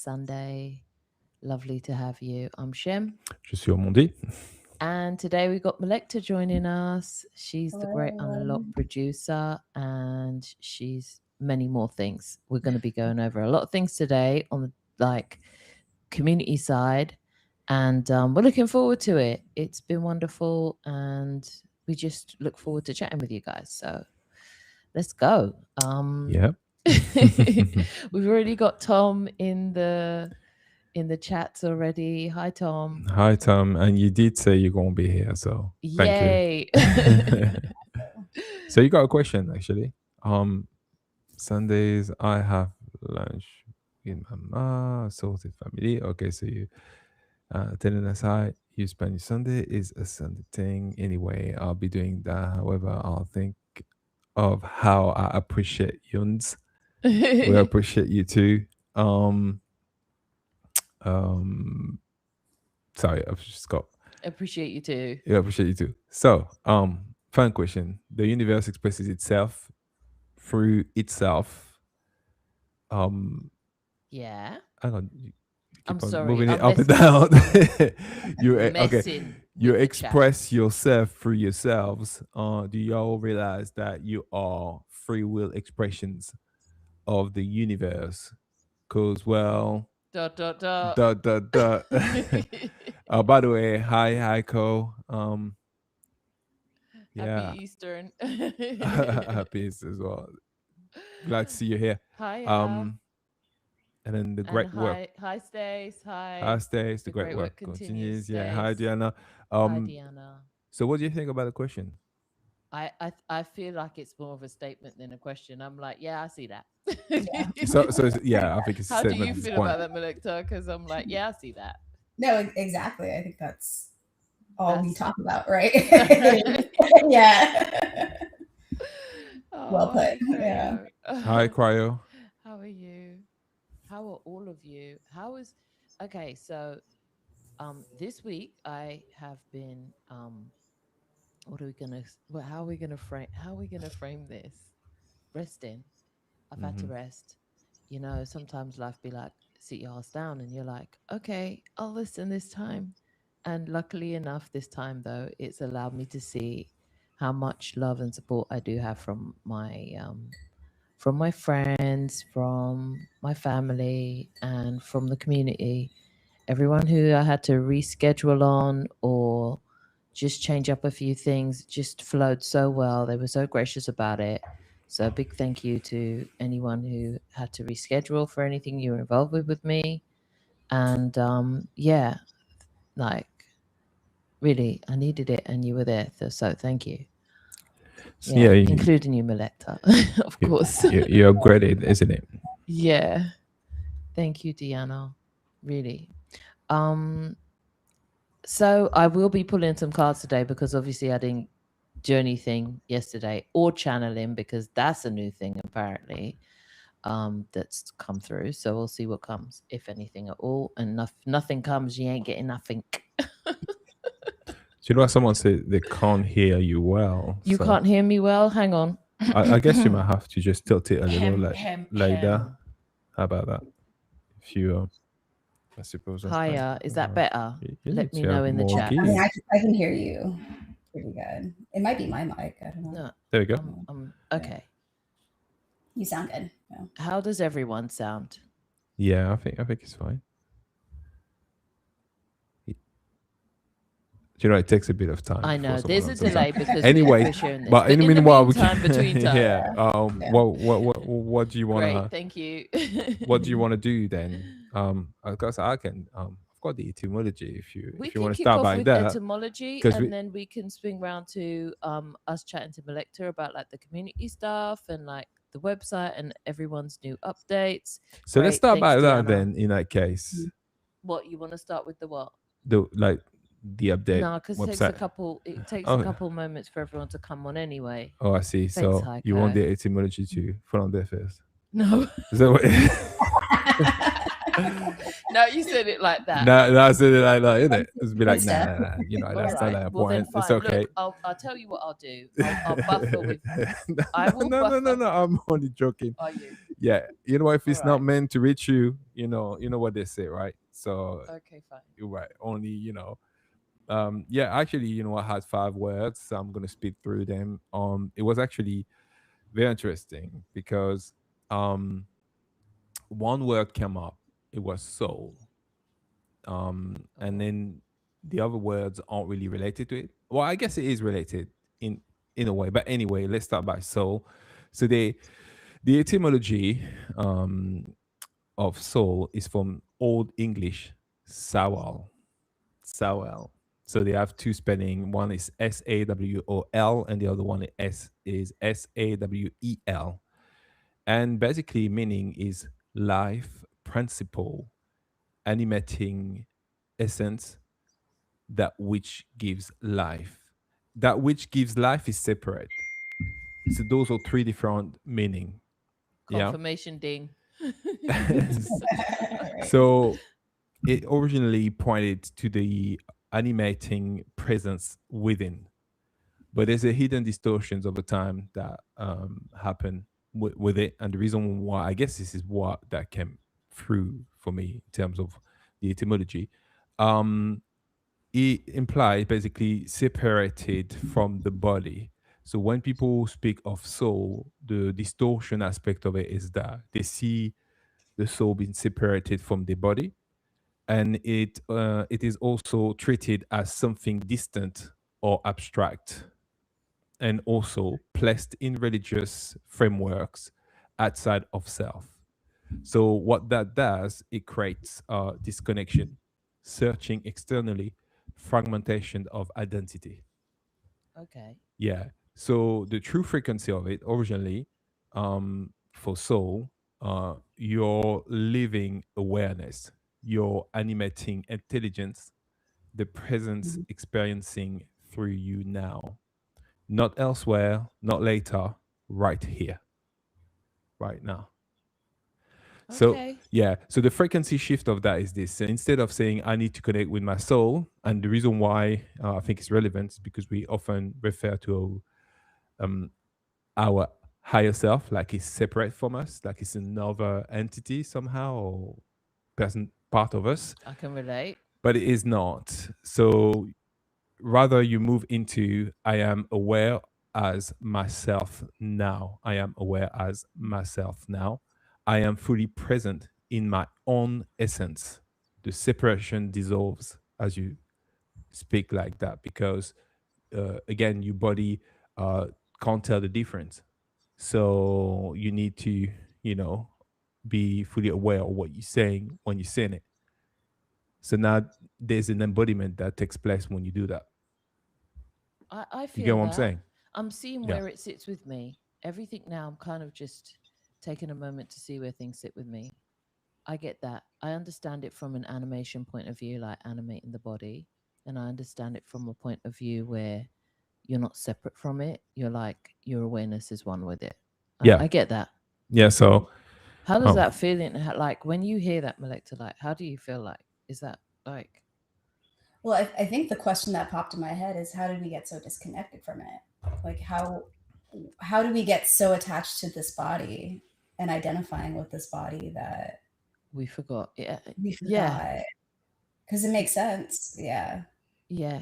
Sunday. Lovely to have you. I'm Shem. Je suis Omondi. And today we got Melekta joining us. She's the great Hello. unlocked producer and she's many more things. We're going to be going over a lot of things today on the community side. And we're looking forward to it. It's been wonderful and we just look forward to chatting with you guys. So let's go. Yep. We've already got Tom in the chats already. Hi Tom. Hi, Tom. And you did say you're going to be here, so thank Yay. you. So you got a question, actually. Sundays, I have lunch with mama, sorted family. Okay, so you telling us how you spend your Sunday is a Sunday thing. Anyway, I'll be doing that. However, I'll think of how I appreciate Yuns. We appreciate you too. Sorry, I've just got. Appreciate you too. Yeah, appreciate you too. So, fun question. The universe expresses itself through itself. Yeah. Hang on. You I'm keep on sorry, moving it I'm up and down. You okay? Messing You with the express yourself through yourselves. Do y'all realize that you are free will expressions of the universe? Cause well, chat. By the way, hi Heiko. Yeah, Happy Eastern. happy as well. Glad to see you here. Hi. And then the And great work. hi Stace. Hi. Hi, Stace. The The great work continues. Yeah. Hi, Stace. Diana. Hi Diana. So, what do you think about the question? I feel like it's more of a statement than a question. I'm like, yeah, I see that. So yeah, I think it's a How do statement you at this feel point. about that, Melekta? Because I'm like, yeah, I see that. No, exactly. I think that's all we That's- talk about, right? Yeah. Well put. hi, Yeah. Cryo. Hi, Cryo. How are you? How are all of you? Okay, so this week I have been what are we gonna well, how are we gonna frame this? Resting. I've had to Mhm. rest. You know, sometimes life be like, sit your ass down and you're like, okay, I'll listen this time. And luckily enough, this time though, it's allowed me to see how much love and support I do have from my friends, from my family, and from the community. Everyone who I had to reschedule on or just change up a few things just flowed so well. They were so gracious about it. So a big thank you to anyone who had to reschedule for anything you were involved with me. And yeah, like really, I needed it and you were there. So thank you. So, Yeah, yeah, including you, Melekta, of course. you're upgraded, isn't it? Yeah. Thank you, Deanna. Really. So I will be pulling some cards today because obviously I didn't do anything yesterday or channeling because that's a new thing apparently that's come through. So we'll see what comes, if anything at all. And nothing comes, you ain't getting nothing. So you know what someone said they can't hear you well. You so can't hear me well? Hang on. I guess you might have to just tilt it a little Hem, like that. hem. How about that? If you, I suppose. Higher. Is that better? You Let need me to know have in the more chat. I mean, gear. I can hear you pretty good. It might be my mic. I don't know. No, There we go. okay. You sound good. Yeah. How does everyone sound? Yeah, I think it's fine. You know, it takes a bit of time. I know before there's someone a answers. delay because Anyway, we're sharing this. but in the in meanwhile, we meantime, can, between time, yeah. Yeah. What do you great. wanna? Thank you. What do you want to do then? Because I can. I've got the etymology. We If you can want to kick start off by with that, etymology, 'cause and we- then we can swing round to us chatting to Melekta about like the community stuff and like the website and everyone's new updates. so let's Great, start by thanks, that Deanna. then. In that case, What you want to start with the what? the update No, because it takes website. a Okay. couple moments for everyone to come on anyway. Oh, I see. Thanks, So you want Heiko. the etymology to fall on there first? No, Is that what? no, you said it like that. No, I said it like that, isn't it? It's be like, Good nah, stuff. you know, All that's right. not a Well, then point. It's fine. okay. Look, I'll tell you what I'll do. I'll buffer with. I will no, buffer. I'm only joking. Are you? Yeah, you know, if All it's not right. meant to reach you, you know what they say, right? So Okay, fine. you're right. Only, yeah, actually, I had 5 words, so I'm gonna speed through them. It was actually very interesting because um one word came up. It was soul. And Oh, then the other words aren't really related to it. Well, I guess it is related in in a way, but anyway, let's start by soul. So the etymology of soul is from Old English sawal. Sawal. So they have two spelling. One is Sawol, and the other one is Sawel. And basically, meaning is life, principle, animating essence, that which gives life. That which gives life is separate. So those are three different meaning. Yeah. confirmation ding. Right. So it originally pointed to the animating presence within, but there's a hidden distortions over time that happen with it, and the reason why, I guess this is what that came through for me in terms of the etymology. Um, it implies basically separated from the body. So when people speak of soul, the distortion aspect of it is that they see the soul being separated from the body, and it is also treated as something distant or abstract, and also placed in religious frameworks outside of self. So what that does, it creates disconnection, searching externally, fragmentation of identity. Okay. Yeah. So the true frequency of it originally, for soul, your living awareness, your animating intelligence, the presence Mhm. experiencing through you now, not elsewhere, not later, right here, right now. So Okay. yeah, so the frequency shift of that is this. So instead of saying I need to connect with my soul, and the reason why I think it's relevant is because we often refer to um, our higher self like it's separate from us, like it's another entity somehow or person part of us, I can relate. but it is not. So rather you move into I am aware as myself now. I am aware as myself now. I am fully present in my own essence. The separation dissolves as you speak like that because again your body uh, can't tell the difference. So you need to, you know, be fully aware of what you're saying when you're saying it. So now there's an embodiment that takes place when you do that. I You get feel what I'm that. saying? I'm seeing Yeah. where it sits with me. Everything now, I'm kind of just taking a moment to see where things sit with me. I get that. I understand it from an animation point of view, like animating the body. And I understand it from a point of view where you're not separate from it. You're like, your awareness is one with it. Yeah. I get that. Yeah. So, How does um, that feel? Like when you hear that, Melekta, like, how do you feel like? Is that like, Well, I think the question that popped in my head is how did we get so disconnected from it? Like how do we get so attached to this body and identifying with this body that we forgot? Yeah. we Yeah. forgot? Because it makes sense. Yeah. Yeah,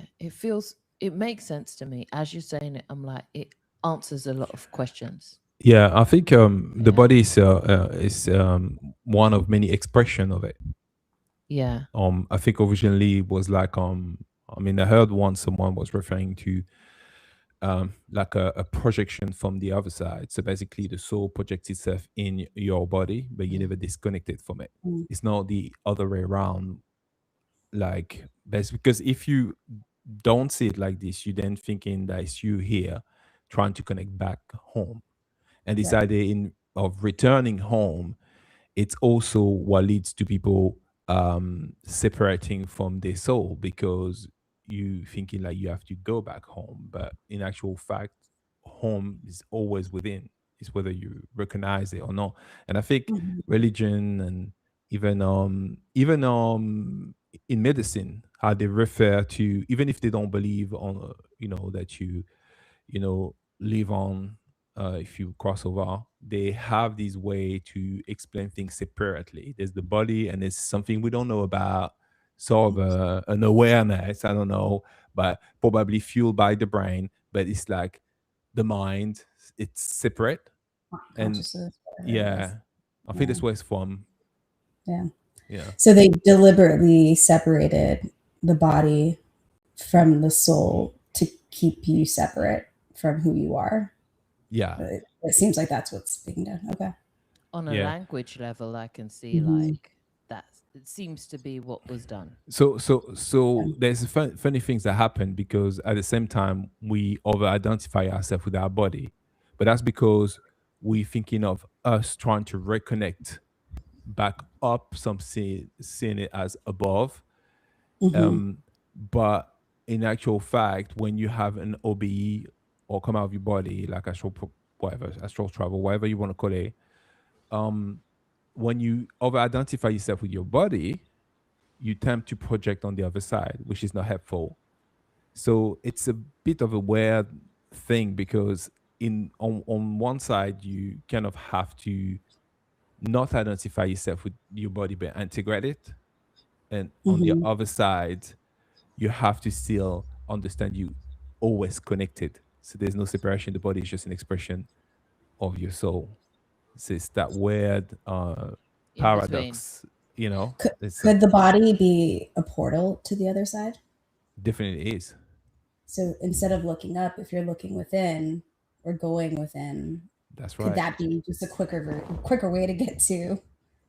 it makes sense to me. As you're saying it, I'm like, it answers a lot of questions. yeah, I think the Yeah. body is one of many expression of it. Yeah. I think originally it was like I mean, I heard once someone was referring to like a projection from the other side. So basically, the soul projects itself in your body, but you Mm. never disconnect it from it. Mm. It's not the other way around. Like that's because if you don't see it like this, you then thinking that it's you here trying to connect back home, and this Right. idea in of returning home, it's also what leads to people separating from their soul because you thinking like you have to go back home, but in actual fact home is always within. It's whether you recognize it or not. And I think Mhm. religion and even in medicine, how they refer to, even if they don't believe on that you know live on if you cross over, they have this way to explain things separately. There's the body, and there's something we don't know about, sort of an awareness. I don't know, but probably fueled by the brain. But it's like the mind. It's separate, and Consciousness, whatever it is. yeah, I think Yeah. that's where it's from. Yeah. Yeah, So they deliberately separated the body from the soul to keep you separate from who you are. yeah, It seems like that's what's being done. Okay. On a yeah. language level, I can see Mm-hmm. like that. It seems to be what was done. So Yeah. there's funny things that happen because at the same time we over-identify ourselves with our body, but that's because we're thinking of us trying to reconnect back up, some seeing it as above. Mm-hmm. Um, but in actual fact, when you have an OBE or come out of your body, like whatever, astral travel, whatever you want to call it, um, when you over-identify yourself with your body, you tend to project on the other side, which is not helpful. So it's a bit of a weird thing because on one side you kind of have to not identify yourself with your body but integrate it, and on the Mm-hmm. other side you have to still understand you always connected. So there's no separation. The body is just an expression of your soul. So it's that weird In between. paradox, you know. Could, It's could the body be a portal to the other side? definitely is. So instead of looking up, if you're looking within or going within, That's could right. that be just a quicker way to get to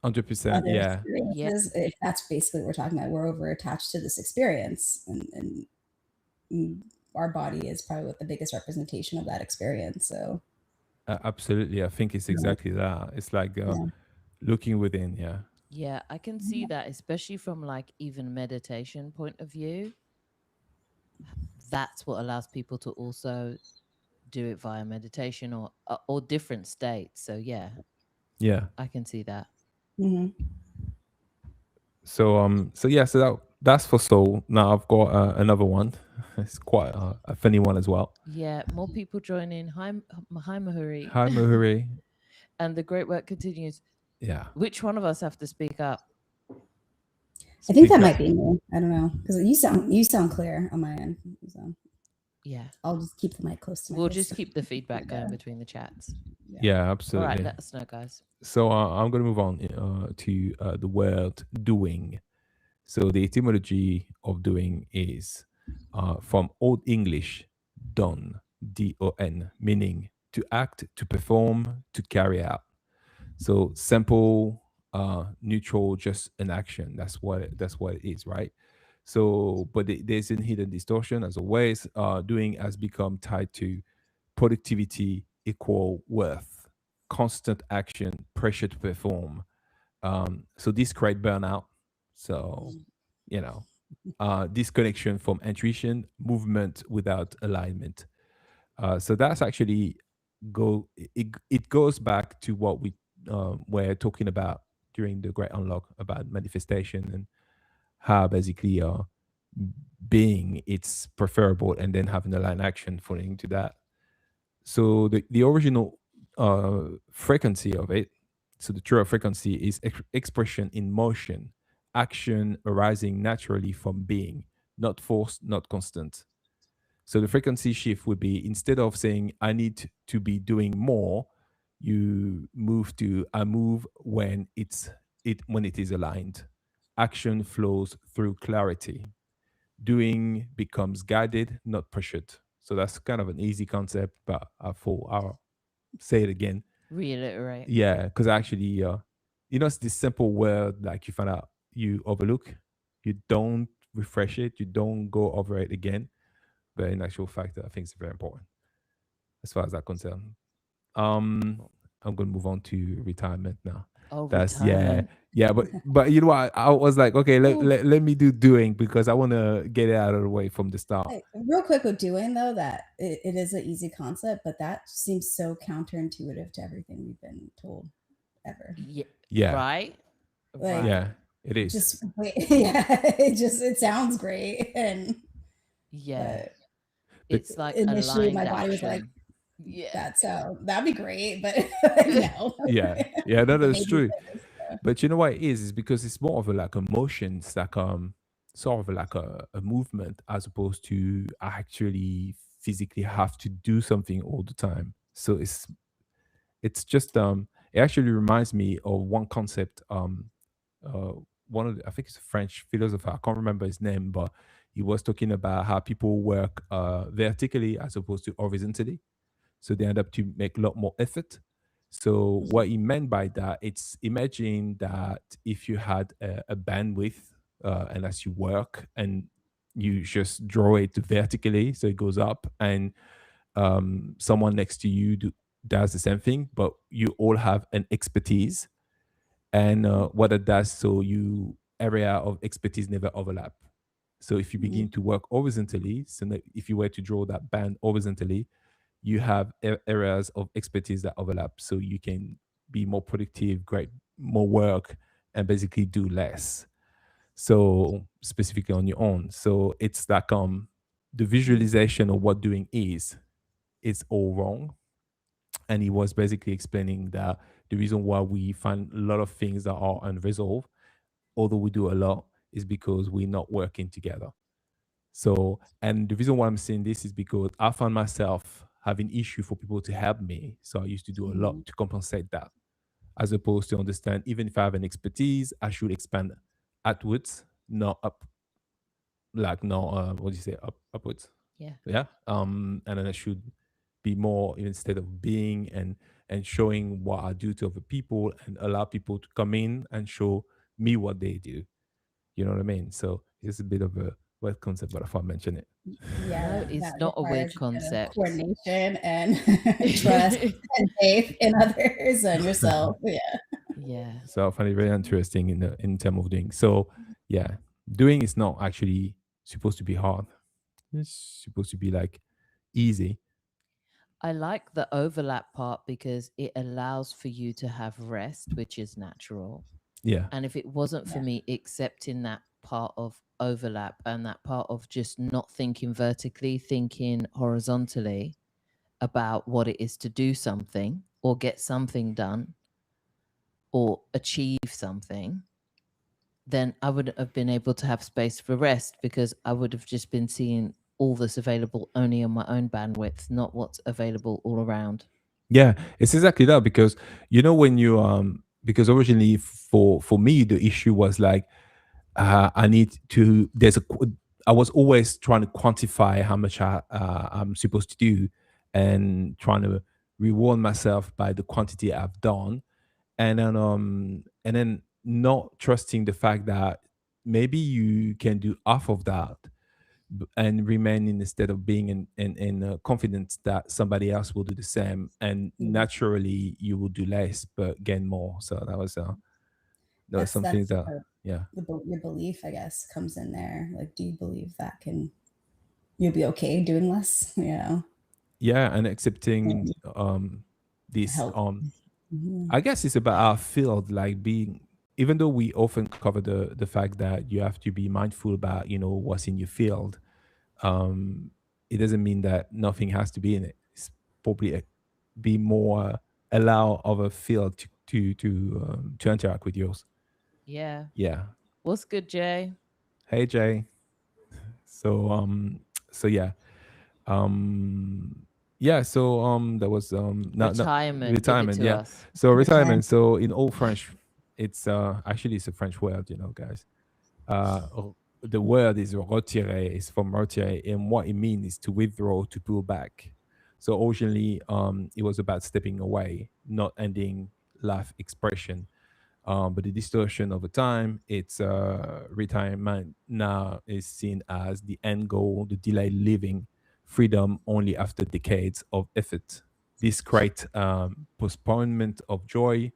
100%. other Yeah. Yeah. experiences? If that's basically what we're talking about, we're over attached to this experience, and our body is probably what the biggest representation of that experience. So Absolutely. I think it's yeah, exactly that. It's like yeah. looking within. Yeah. Yeah, I can see that, especially from like even meditation point of view. That's what allows people to also do it via meditation or different states. So yeah, Yeah. I can see that. Mm-hmm. So yeah. So that's for soul. Now I've got another one. It's quite a funny one as well. Yeah, more people join in. Hi Mahuri. Hi, Muhuri. And the great work continues. Yeah. Which one of us have to speak up? I think Speak that up. might be me. I don't know because you sound clear on my end. So Yeah, I'll just keep the mic close to my we'll face. just keep the feedback going between the chats. Yeah. Yeah. All right, Absolutely. let us know, guys. So I'm gonna move on to the word doing. So the etymology of doing is from Old English, don, D-O-N, meaning to act, to perform, to carry out. So simple, neutral, just an action. That's what it is, right? So, but there's a hidden distortion as always. Doing has become tied to productivity equal worth, constant action, pressure to perform. So this create burnout. So, you know, disconnection from intuition, movement without alignment. So that's actually it goes back to what we were talking about during the Great Unlock about manifestation and how basically being it's preferable and then having a line action falling into that. So the original frequency of it, so the true frequency is expression in motion, action arising naturally from being, not forced, not constant. So the frequency shift would be instead of saying I need to be doing more, you move to I move when it is aligned. Action flows through clarity. Doing becomes guided, not pressured. So that's kind of an easy concept, but I'll say it again. Reiterate. Yeah, because actually, it's this simple word like you find out you overlook, you don't refresh it, you don't go over it again. But in actual fact, I think it's very important as far as that concerned. Um, I'm gonna move on to retirement now. Oh, That's yeah, retirement. yeah. But you know what? I was like, okay, Ooh, let me do doing because I want to get it out of the way from the start. Hey, real quick with doing though, that it is an easy concept, but that seems so counterintuitive to everything we've been told ever. yeah, Yeah, right, Like right. yeah, it is. just wait, yeah, it sounds great, and Yeah, but But it's like initially my aligned body was like, action. Yeah. that sound. That'd be great, but no. Yeah, yeah, no, But that's maybe true. this. But you know what it is because it's more of a like emotion. It's like sort of like a movement as opposed to actually physically have to do something all the time. So it's just it actually reminds me of one concept. Uh one of the, I think it's a French philosopher, I can't remember his name, but he was talking about how people work vertically as opposed to horizontally, so they end up to make a lot more effort. So Mhm, what he meant by that, it's imagine that if you had a bandwidth and as you work and you just draw it vertically so it goes up, and someone next to you does the same thing, but you all have an expertise, and what it does, so you area of expertise never overlap. So if you mhm, begin to work horizontally, so that if you were to draw that band horizontally, you have areas of expertise that overlap, so you can be more productive, great more work, and basically do less, so specifically on your own. So it's like the mhm, visualization of what doing is all wrong. And he was basically explaining that the reason why we find a lot of things that are unresolved, although we do a lot, is because we're not working together. So, and the reason why I'm saying this is because I found myself having issue for people to help me. So I used to do a lot mhm, to compensate that, as opposed to understand even if I have an expertise, I should expand outwards, not up, like not what do you say, upwards. Yeah. Yeah. And then I should be more instead of being and showing what I do to other people and allow people to come in and show me what they do. You know what I mean? So it's a bit of a wet concept, but I thought I mention it. yeah, No, that it's not a weird requires a bit of concept. coordination and trust and faith in others and yourself. Yeah. Yeah. So I find it very interesting in terms of doing. So yeah, doing is not actually supposed to be hard. It's supposed to be like easy. I like the overlap part because it allows for you to have rest, which is natural. Yeah. And if it wasn't for Yeah. me accepting that part of overlap and that part of just not thinking vertically, thinking horizontally about what it is to do something or get something done or achieve something, then I wouldn't have been able to have space for rest because I would have just been seeing all that's available only on my own bandwidth, not what's available all around. Yeah, it's exactly that because you know when you because originally for me the issue was like I need to I was always trying to quantify how much I'm supposed to do and trying to reward myself by the quantity I've done, and then not trusting the fact that maybe you can do half of that and remaining instead of being in confidence that somebody else will do the same, and Mhm. naturally you will do less but gain more. So that was something That's that, yeah. your belief, I guess, comes in there. Like, do you believe that can you'll be okay doing less? You know, Yeah, and accepting and this help. Mhm. I guess it's about our field, like being, even though we often cover the fact that you have to be mindful about, what's in your field, um it doesn't mean that nothing has to be in it. It's probably be more allow other field to interact with yours. Yeah. Yeah. What's good, Jay? Hey Jay. So so yeah. Um yeah, so there was not Retirement. Give it retirement, to yeah. us. So Retirement. retirement, so in old French, it's actually it's a French word, guys. The word is retirer, is from retirer, and what it means is to withdraw, to pull back. So originally, it was about stepping away, not ending life expression. But the distortion over time, it's retirement now is seen as the end goal, the delayed living, freedom only after decades of effort. This creates postponement of joy,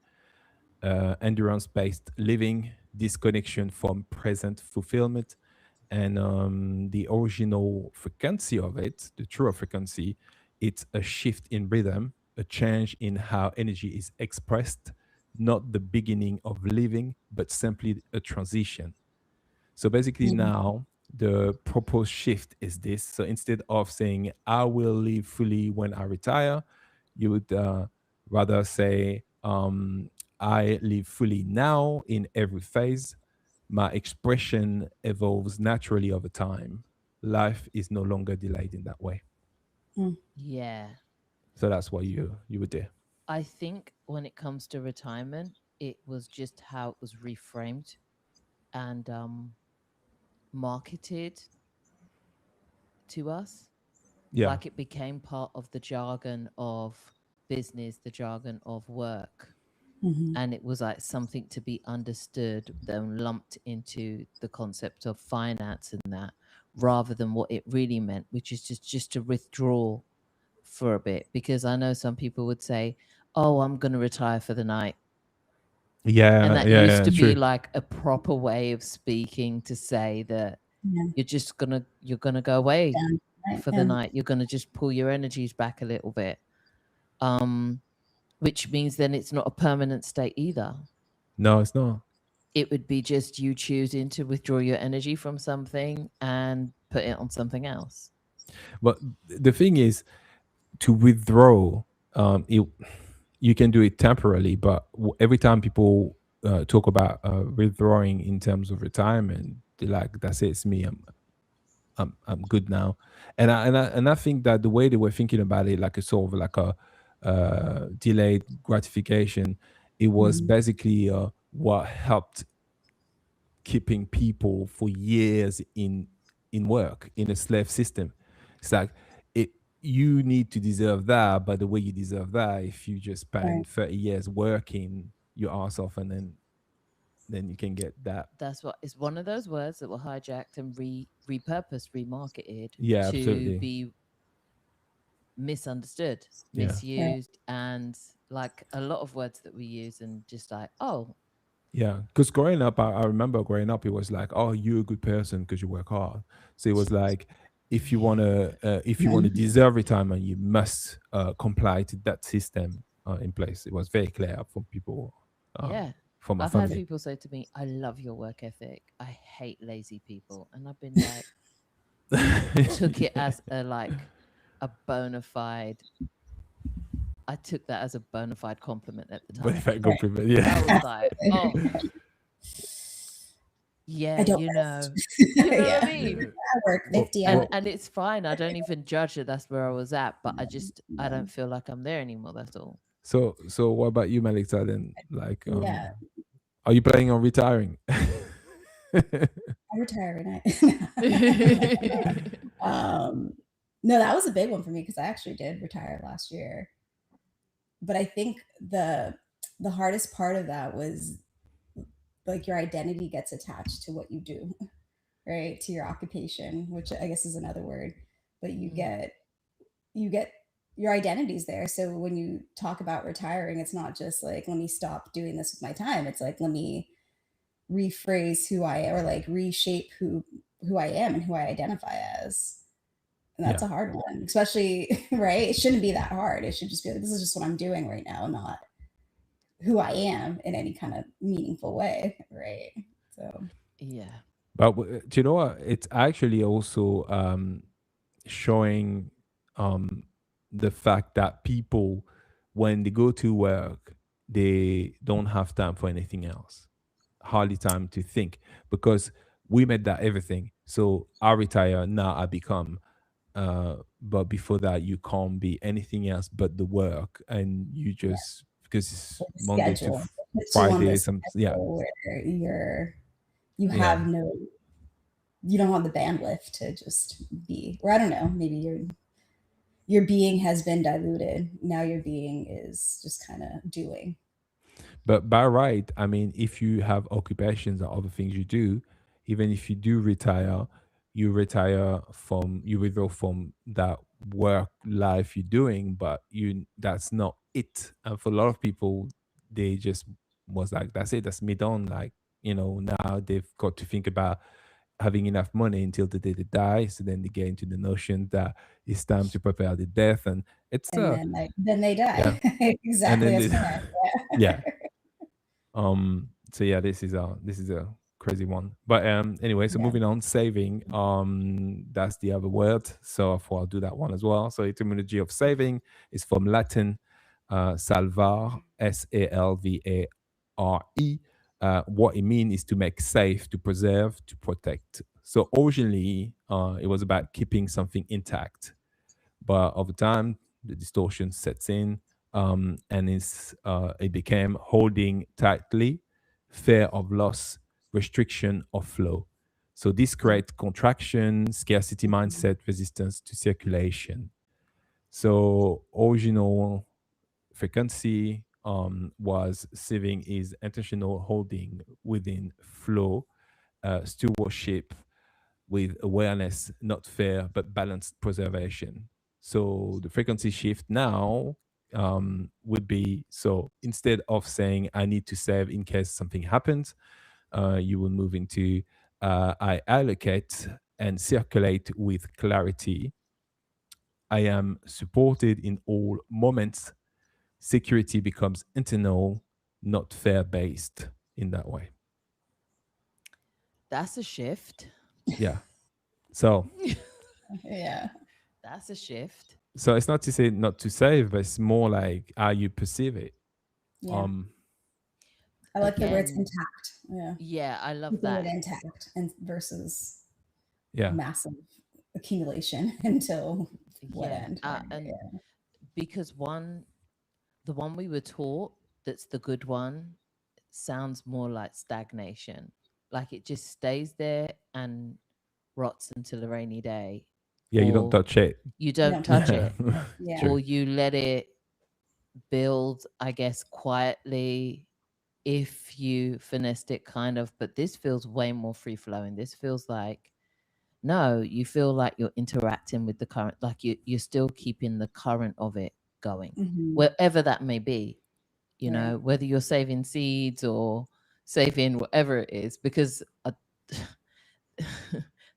endurance based living, disconnection from present fulfillment, and the original frequency of it, the true frequency, it's a shift in rhythm, a change in how energy is expressed, not the beginning of living, but simply a transition. So basically Mhm. now the proposed shift is this. So instead of saying I will live fully when I retire, you would rather say I live fully now in every phase. My expression evolves naturally over time. Life is no longer delayed in that way. Mm. Yeah. So that's what you would do. I think when it comes to retirement, it was just how it was reframed and marketed to us. Yeah. Like it became part of the jargon of business, the jargon of work. Mhm. And it was like something to be understood, then lumped into the concept of finance and that, rather than what it really meant, which is just to withdraw for a bit. Because I know some people would say, oh, I'm going to retire for the night. And Yeah, that yeah, used yeah, to be true. like a proper way of speaking to say that Yeah. you're gonna go away Done. Right. for the Yeah. night. You're gonna just pull your energies back a little bit. Um, which means then it's not a permanent state either. No, it's not. It would be just you choosing to withdraw your energy from something and put it on something else. But the thing is, to withdraw, it you can do it temporarily, but every time people talk about withdrawing in terms of retirement, they're like, "That's it, it's me. I'm good now." And I think that the way they were thinking about it, like a sort of like a delayed gratification, it was Mhm. basically what helped keeping people for years in work in a slave system. It's like it you need to deserve that, but the way you deserve that, if you just Right. spend 30 years working your ass off, and then you can get that. That's what is one of those words that were hijacked and repurposed, remarketed Yeah, to absolutely. be misunderstood, Yeah. Right. misused, and like a lot of words that we use, and just like, oh, Yeah, because growing up, I remember growing up, it was like, "Oh, you're a good person because you work hard." So it was like, if you want to Right. deserve retirement, you must comply to that system in place. It was very clear from people, uh, yeah. from my I've had family. people say to me, I love your work ethic. I hate lazy people. And I've been like, took it as a like a bona fide, I took that as a bona fide compliment at the But if time. I compliment, yeah, I was like, oh, Absolutely. I yeah, don't you know. rest. You know what I Yeah. mean? I work but 50 hours. but And it's fine. I don't even judge that that's where I was at, but I don't feel like I'm there anymore. That's all. so what about you, Melissa? Then, like, Yeah. are you planning on retiring? I retire at um, no, that was a big one for me because I actually did retire last year. But I think the hardest part of that was like your identity gets attached to what you do, right? To your occupation, which I guess is another word. But Mm. you get your identities there. So when you talk about retiring, it's not just like let me stop doing this with my time. It's like let me rephrase who I or like reshape who I am and who I identify as. And that's Yeah, a hard one, especially right. It shouldn't be that hard. It should just be like this is just what I'm doing right now, not who I am in any kind of meaningful way, right? So Yeah. but do you know what? It's actually also showing um the fact that people, when they go to work, they don't have time for anything else, hardly time to think, because we made that everything. So I retire now, I become but before that you can't be anything else but the work, and you yeah, just, because it's like a Monday to schedule. It puts you on Friday, this some, yeah, schedule where you yeah. have no you don't have the bandwidth to just be or I don't know, maybe your being has been diluted. Now your being is just kind of doing. But by right, I mean, if you have occupations or other things you do, even if you do retire, you withdraw from that work life you're doing, but that's not it. And for a lot of people, they just was like, that's it, that's me done. Like, now they've got to think about having enough money until the day they die. So then they get into the notion that it's time to prepare the death. And it's And then they yeah. die. And Exactly then as planned. yeah. So yeah, this is a crazy one. But anyway, so Yeah. moving on, saving. That's the other word. So I thought I'll do that one as well. So etymology of saving is from Latin, salvar, Salvare. What it means is to make safe, to preserve, to protect. So originally, it was about keeping something intact, but over time the distortion sets in, and it became holding tightly, fear of loss, restriction of flow. So this creates contraction, scarcity Mhm. mindset, resistance to circulation. So original frequency was saving is intentional holding within flow, stewardship with awareness, not fear, but balanced preservation. So the frequency shift now would be, so instead of saying, I need to save in case something happens, you will move into, I allocate and circulate with clarity. I am supported in all moments. Security becomes internal, not fear based in that way. That's a shift. Yeah. So Yeah. That's a shift. so it's not to say not to save, but it's more like how you perceive it. Yeah. Um, I like the words Again, intact. Yeah. yeah, I love Keeping it that. intact and versus yeah, massive accumulation until what Yeah. end? Right. And Yeah. because the one we were taught, that's the good one, sounds more like stagnation. Like it just stays there and rots until a rainy day, yeah, you don't or touch it. you You don't don't touch touch it. Yeah, it, Yeah. true. or you let it build, I guess, quietly if you finessed it kind of. But this feels way more free flowing. This feels like, no, you feel like you're interacting with the current, like you're still keeping the current of it going, Hmm. wherever that may be, Right. whether you're saving seeds or saving whatever it is. Because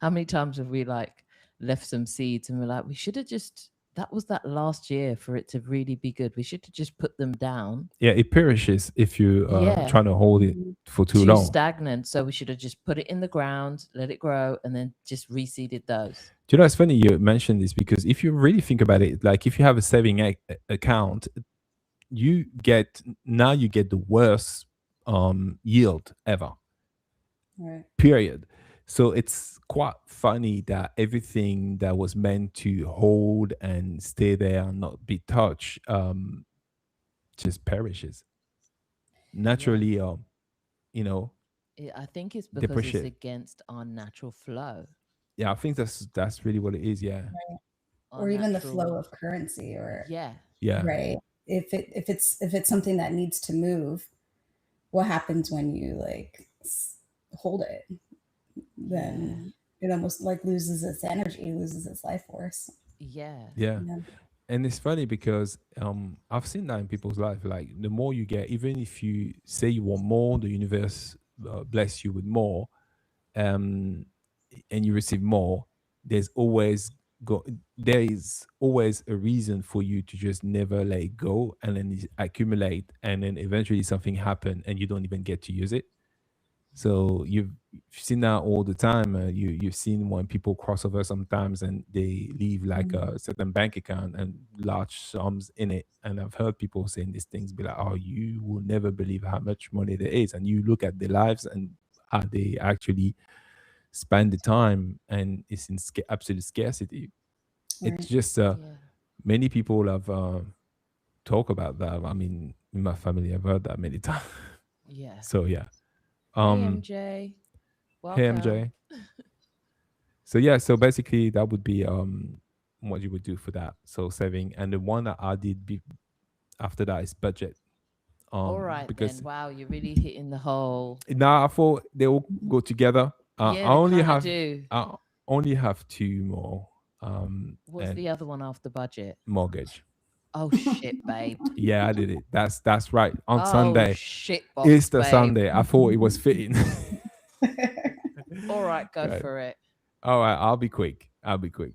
how many times have we like left some seeds and we're like, we should have just, that was that last year for it to really be good. We should have just put them down. Yeah, it perishes if you Yeah. trying to hold it Hmm. for too Too long. stagnant. So we should have just put it in the ground, let it grow, and then just reseeded those. Do you know, it's funny you mentioned this because if you really think about it, like if you have a saving account, you get now you get the worst yield ever. Right. Period. So it's quite funny that everything that was meant to hold and stay there and not be touched just perishes Yeah. naturally. You know, I think it's because it's depreciate. against our natural flow, Yeah, I think that's really what it is. Yeah, Right. our Or even the flow natural. of currency, or Yeah. yeah, right. If it's something that needs to move, what happens when you like hold it? Yeah. Then it almost like loses its energy, loses its life force. Yeah. yeah. Yeah. And it's funny because I've seen that in people's life. Like the more you get, even if you say you want more, the universe bless you with more, um, and you receive more. There's always there is always a reason for you to just never let it go, and then it accumulate, and then eventually something happen, and you don't even get to use it. So you've seen that all the time. You've seen when people cross over sometimes and they leave like Mhm. a certain bank account and large sums in it. And I've heard people saying these things, be like, "Oh, you will never believe how much money there is." And you look at their lives and how they actually spend the time, and it's in absolute scarcity. It's Right. just Yeah. many people have talk about that. I mean, in my family, I've heard that many times. Yeah. So yeah. Hey, Um, MJ. hey Welcome. MJ. So yeah, so basically that would be what you would do for that. So saving, and the one that I did after that is budget. All right, Because then. Wow, you're really hitting the whole. now I thought they all Mhm. go together. Yeah, they kind of do. I only have two more What's and the other one after budget? mortgage. Oh, shit, babe. Yeah, I did it. That's right. On Oh, Sunday, shit box, Easter babe. Sunday, I thought it was fitting. All right, go Right. for it. All right, I'll be quick. I'll be quick.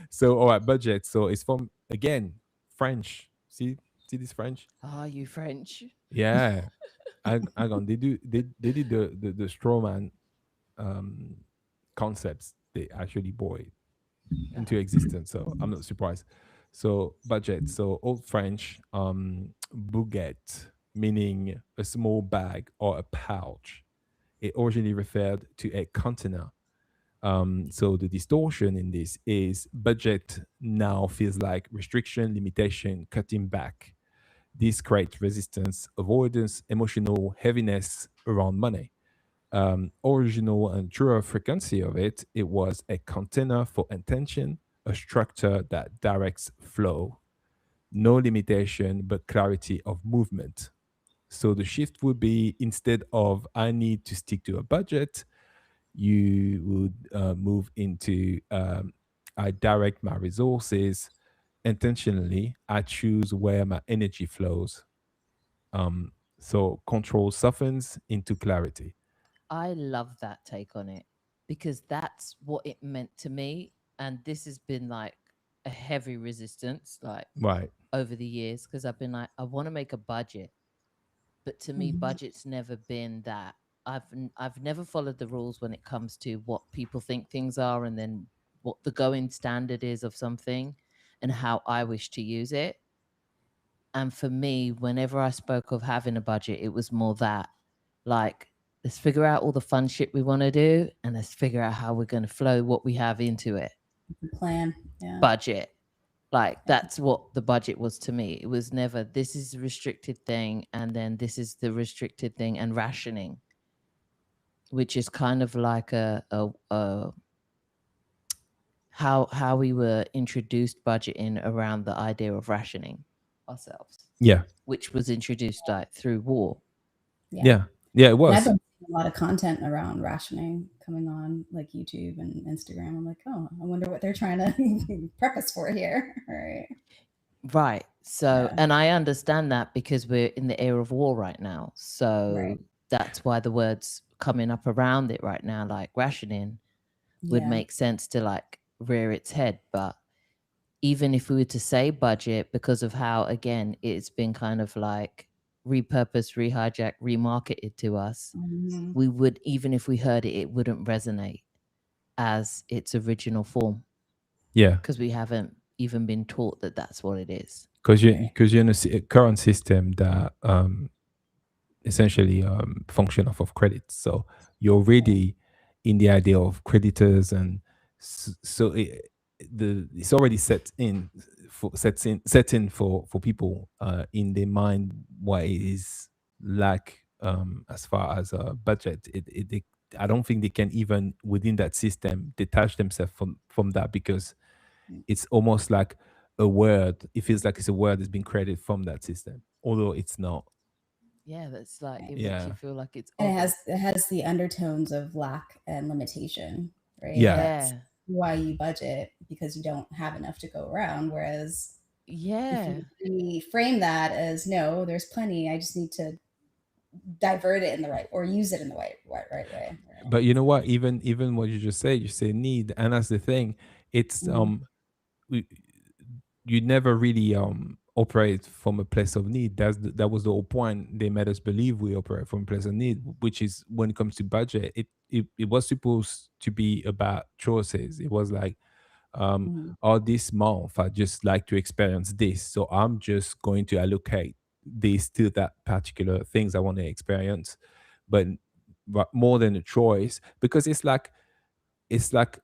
So, all right, budget. So it's from again French. See this French? Are you French? Yeah. I gone. They did the straw man um, concepts. They actually brought it into existence. So I'm not surprised. So budget. So old French baguette, meaning a small bag or a pouch. It originally referred to a container. So the distortion in this is budget now feels like restriction, limitation, cutting back. This creates resistance, avoidance, emotional heaviness around money. Original and truer frequency of it, it was a container for intention, a structure that directs flow, no limitation but clarity of movement. So the shift would be, instead of I need to stick to a budget, you would move into I direct my resources intentionally. I choose where my energy flows. So control softens into clarity. I love that take on it because that's what it meant to me. And this has been like a heavy resistance, like Right. over the years, because I've been like, I want to make a budget, but to me, Mhm. budget's never been that. I've never followed the rules when it comes to what people think things are, and then what the going standard is of something, and how I wish to use it. And for me, whenever I spoke of having a budget, it was more that, like, let's figure out all the fun shit we want to do, and let's figure out how we're going to flow what we have into it. Plan. Yeah. Budget. Like, that's what the budget was to me. It was never, this is a restricted thing, and then this is the restricted thing, and rationing, which is kind of like a how we were introduced budgeting around the idea of rationing ourselves, Yeah. which was introduced like through war. Yeah. Yeah. Yeah, it And I've was. been seeing a lot of content around rationing coming on like YouTube and Instagram. I'm like, oh, I wonder what they're trying to prep us for here. Right. Right. So, Yeah. and I understand that because we're in the era of war right now. So Right. that's why the words coming up around it right now, like rationing, would Yeah. make sense to like rear its head. But even if we were to say budget, because of how, again, it's been kind of like repurposed, rehijacked, remarketed to us, Mhm. we would, even if we heard it, it wouldn't resonate as its original form Yeah. because we haven't even been taught that that's what it is. Because Right. you're in a current system that essentially function off of credits. So you're already in the idea of creditors, and so it's already set in for people in their mind what it is like as far as a budget. I don't think they can even within that system detach themselves from that, because it's almost like a word. It feels like it's a word that's been created from that system, although it's not. Yeah, that's like, it makes you Yeah. feel like it's And of it. it has the undertones of lack and limitation, right? Yeah. That's Yeah. why you budget, because you don't have enough to go around. Whereas if Yeah. you reframe that as no, there's plenty, I just need to divert it in the right, or use it in the right way. Right. But you know what? Even what you just said, you say need, and that's the thing. It's Mhm. we, you never really operate from a place of need. That was the whole point. They made us believe we operate from a place of need, which is when it comes to budget. It was supposed to be about choices. It was like, Mhm. oh, this month I just like to experience this, so I'm just going to allocate this to that particular things I want to experience. But more than a choice, because it's like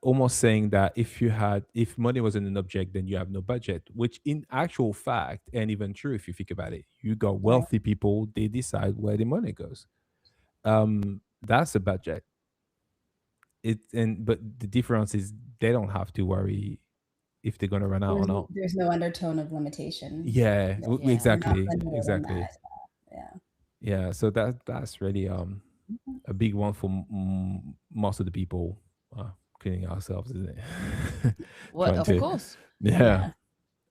almost saying that if money wasn't an object, then you have no budget, which in actual fact, and even true if you think about it, you got Right. wealthy people, they decide where the money goes. That's a budget. But the difference is they don't have to worry if they're going to run out or not. There's no undertone of limitation. Yeah, Yeah. Yeah. We're not exactly, limited in exactly. that. Yeah. Yeah, so that's really Mhm. a big one for most of the people, cleaning ourselves, isn't it? Well, Trying of to, course. yeah.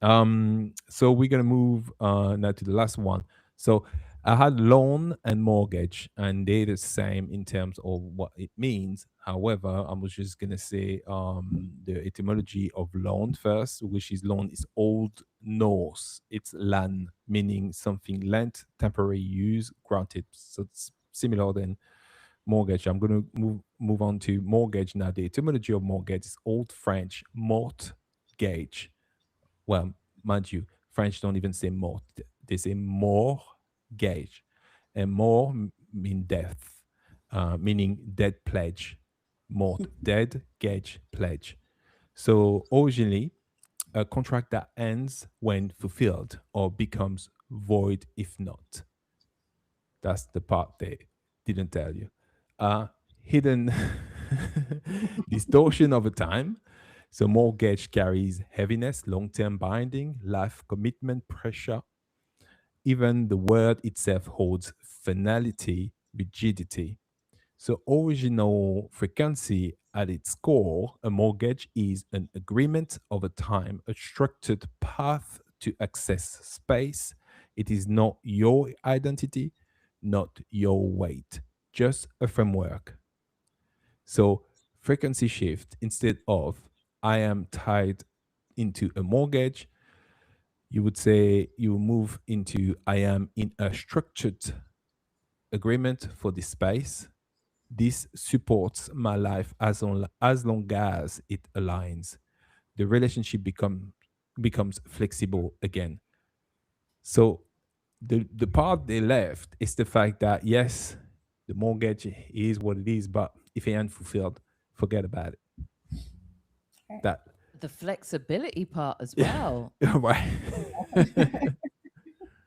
Yeah. So we're gonna move now to the last one. So I had loan and mortgage, and they're the same in terms of what it means. However, I was just gonna say the etymology of loan first, which is loan is Old Norse. It's lan, meaning something lent, temporary use, granted. So it's similar than mortgage. I'm gonna move on to mortgage now. The etymology of mortgage is Old French mort gauge. Well, mind you, French don't even say mort; they say more gauge, and more mean death, meaning dead pledge. Mort, dead gauge pledge. So originally, a contract that ends when fulfilled or becomes void if not. That's the part they didn't tell you. Hidden distortion over time. So mortgage carries heaviness, long-term binding, life commitment, pressure. Even the word itself holds finality, rigidity. So original frequency at its core, a mortgage is an agreement over time, a structured path to access space. It is not your identity, not your weight, just a framework. So frequency shift instead of I am tied into a mortgage, you would say you move into I am in a structured agreement for this space. This supports my life as long as it aligns. The relationship becomes flexible again. So the part they left is the fact that yes, the mortgage is what it is, but if it ain't fulfilled, forget about it. Right. That The flexibility part as yeah, well, right.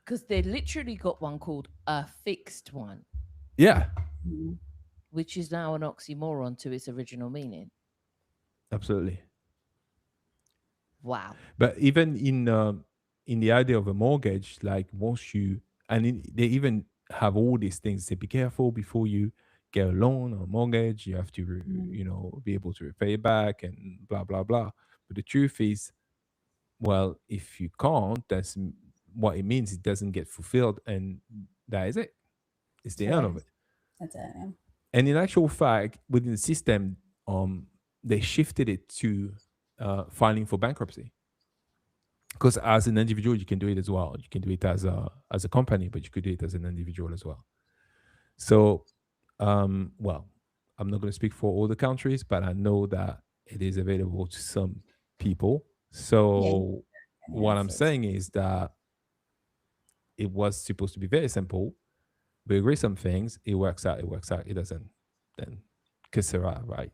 because they literally got one called a fixed one, Yeah, Mhm. which is now an oxymoron to its original meaning. absolutely. Wow. But even in the idea of a mortgage, like once you they even have all these things. Say, be careful before you get a loan or a mortgage. You have to, Mhm. be able to repay it back and blah blah blah. But the truth is, well, if you can't, what it means. It doesn't get fulfilled, and that is it. It's That's the end right. of it. That's it. Yeah. And in actual fact, within the system, they shifted it to filing for bankruptcy because as an individual you can do it as well. You can do it as a company, but you could do it as an individual as well. So well, I'm not going to speak for all the countries, but I know that it is available to some people. Yeah. So In the what United I'm States. saying is that it was supposed to be very simple. We agree some things, it works out, it doesn't, then que sera, right?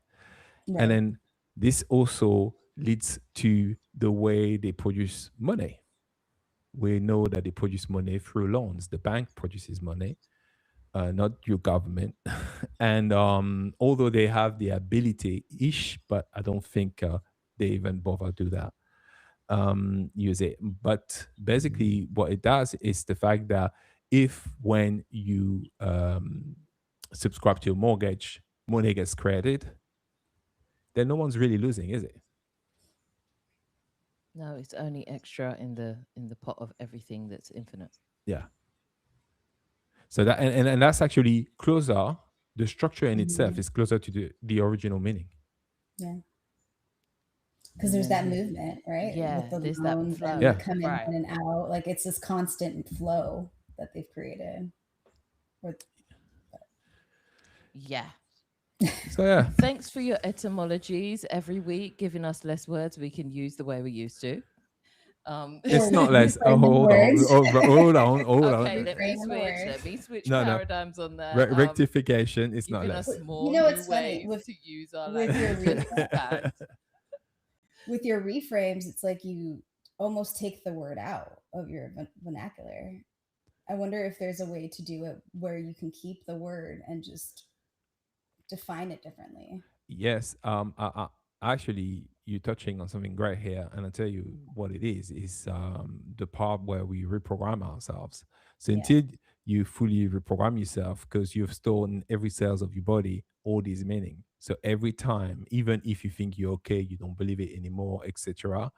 And Right. then this also leads to the way they produce money. We know that they produce money through loans. The bank produces money, not your government. And although they have the ability ish, but I don't think they even bother do that. Use it. But basically, what it does is the fact that if when you subscribe to a mortgage, money gets credited, then no one's really losing, is it? No, it's only extra in the pot of everything that's infinite. Yeah. So that and that's actually closer. The structure in itself Mhm. is closer to the original meaning. Yeah. Because And there's then that movement, right? With yeah, the there's that loans and the flow. Yeah. coming Right. in and out. Like it's this constant flow that they've created. Or Yeah. So yeah, Thanks for your etymologies every week, giving us less words we can use the way we used to. it's or not less. Oh, reframing the hold on. words. Oh, hold on. Hold Okay, on. let me Reframing the switch. words. Let me switch No, no. paradigms on that. Rectification. It's not Giving us less. You more know new what's funny ways to use our with your language to reframe expand. with your reframes, it's like you almost take the word out of your vernacular. I wonder if there's a way to do it where you can keep the word and just define it differently. Yes. Actually, you're touching on something great here, and I'll tell you what it is the part where we reprogram ourselves. So Yeah. until you fully reprogram yourself, because you've stored in every cells of your body all these meaning. So every time, even if you think you're okay, you don't believe it anymore, etc.,